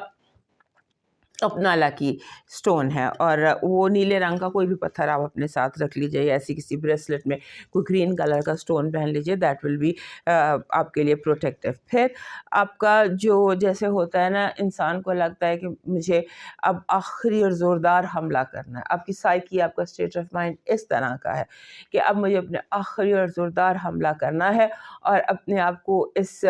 اپنا لاکی سٹون ہے, اور وہ نیلے رنگ کا کوئی بھی پتھر آپ اپنے ساتھ رکھ لیجیے, یا ایسی کسی بریسلٹ میں کوئی گرین کلر کا سٹون پہن لیجیے, دیٹ ول بی آپ کے لیے پروٹیکٹیو. پھر آپ کا جو جیسے ہوتا ہے نا, انسان کو لگتا ہے کہ مجھے اب آخری اور زوردار حملہ کرنا ہے. آپ کی سائیکی, آپ کا اسٹیٹ آف مائنڈ اس طرح کا ہے کہ اب مجھے اپنے آخری اور زوردار حملہ کرنا ہے, اور اپنے آپ کو اس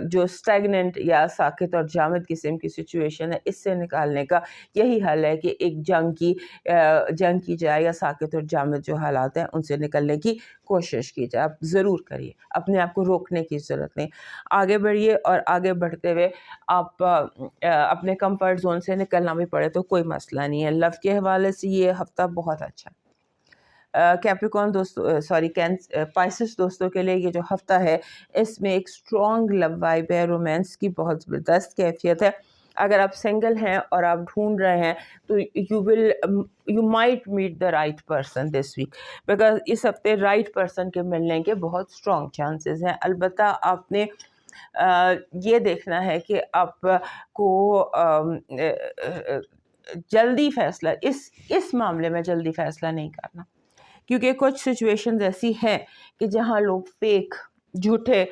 جو اسٹیگننٹ یا ساکت اور جامد قسم کی سچویشن ہے اس سے نکالنے کا یہی حل ہے کہ ایک جنگ کی جائے, یا ساکت اور جامد جو حالات ہیں ان سے نکلنے کی کوشش کی جائے. آپ ضرور کریے, اپنے آپ کو روکنے کی ضرورت نہیں, آگے بڑھیے. اور آگے بڑھتے ہوئے آپ اپنے کمفرٹ زون سے نکلنا بھی پڑے تو کوئی مسئلہ نہیں ہے. لو کے حوالے سے یہ ہفتہ بہت اچھا. کیپریکارن پائسس دوستوں کے لیے یہ جو ہفتہ ہے اس میں ایک اسٹرانگ لو وائب ہے, رومانس کی بہت زبردست کیفیت ہے. اگر آپ سنگل ہیں اور آپ ڈھونڈ رہے ہیں تو you might meet the right person this week, because اس ہفتے رائٹ پرسن کے ملنے کے بہت اسٹرانگ چانسز ہیں. البتہ آپ نے یہ دیکھنا ہے کہ آپ کو جلدی فیصلہ اس معاملے میں جلدی فیصلہ نہیں کرنا, کیونکہ کچھ سچویشنز ایسی ہیں کہ جہاں لوگ فیک, جھوٹے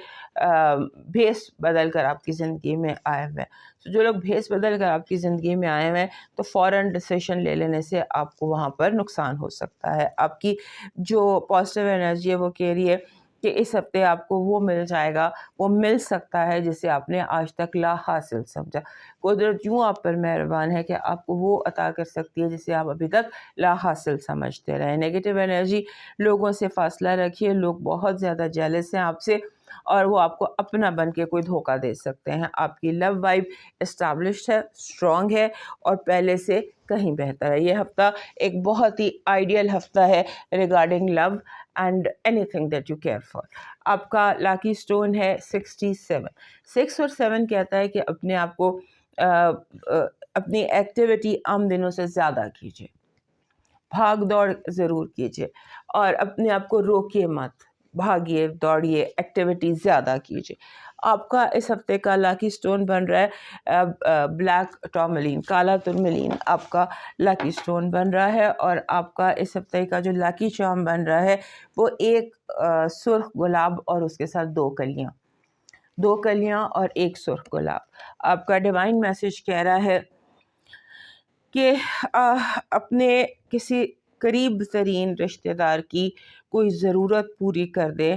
بھیس بدل کر آپ کی زندگی میں آئے ہوئے ہیں. تو جو لوگ بھیس بدل کر آپ کی زندگی میں آئے ہوئے ہیں تو فوراً ڈیسیشن لے لینے سے آپ کو وہاں پر نقصان ہو سکتا ہے. آپ کی جو پازیٹیو انرجی ہے وہ کہہ رہی ہے کہ اس ہفتے آپ کو وہ مل جائے گا, وہ مل سکتا ہے جسے آپ نے آج تک لا حاصل سمجھا. قدرت یوں آپ پر مہربان ہے کہ آپ کو وہ عطا کر سکتی ہے جسے آپ ابھی تک لا حاصل سمجھتے رہے. نیگیٹو انرجی, لوگوں سے فاصلہ رکھیے. لوگ بہت زیادہ جیلس ہیں آپ سے, اور وہ آپ کو اپنا بن کے کوئی دھوکہ دے سکتے ہیں. آپ کی لو وائب اسٹیبلشڈ ہے, اسٹرانگ ہے, اور پہلے سے کہیں بہتر ہے. یہ ہفتہ ایک بہت ہی آئیڈیل ہفتہ ہے regarding love and anything that you care for. آپ کا لاکی سٹون ہے 67. 6 اور 7 کہتا ہے کہ اپنے آپ کو اپنی ایکٹیویٹی عام دنوں سے زیادہ کیجیے, بھاگ دوڑ ضرور کیجیے, اور اپنے آپ کو روکیے مت, بھاگیے دوڑیے, ایکٹیویٹی زیادہ کیجیے. آپ کا اس ہفتے کا لاکی سٹون بن رہا ہے بلیک ٹورملین, کالا ترملین آپ کا لاکی سٹون بن رہا ہے. اور آپ کا اس ہفتے کا جو لاکی چارم بن رہا ہے وہ ایک سرخ گلاب اور اس کے ساتھ 2 کلیاں اور ایک سرخ گلاب. آپ کا ڈیوائن میسج کہہ رہا ہے کہ اپنے کسی قریب ترین رشتہ دار کی کوئی ضرورت پوری کر دے,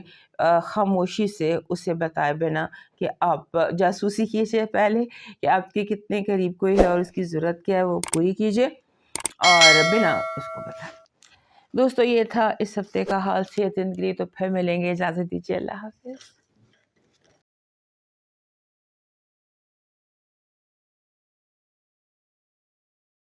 خاموشی سے اسے بتائے بنا کہ آپ جاسوسی کیجیے پہلے کہ آپ کے کتنے قریب کوئی ہے اور اس کی ضرورت کیا ہے, وہ پوری کیجیے اور بنا اس کو بتائے. دوستو یہ تھا اس ہفتے کا حال. صحت کے لیے تو پھر ملیں گے, اجازت دیجیے, اللہ حافظ.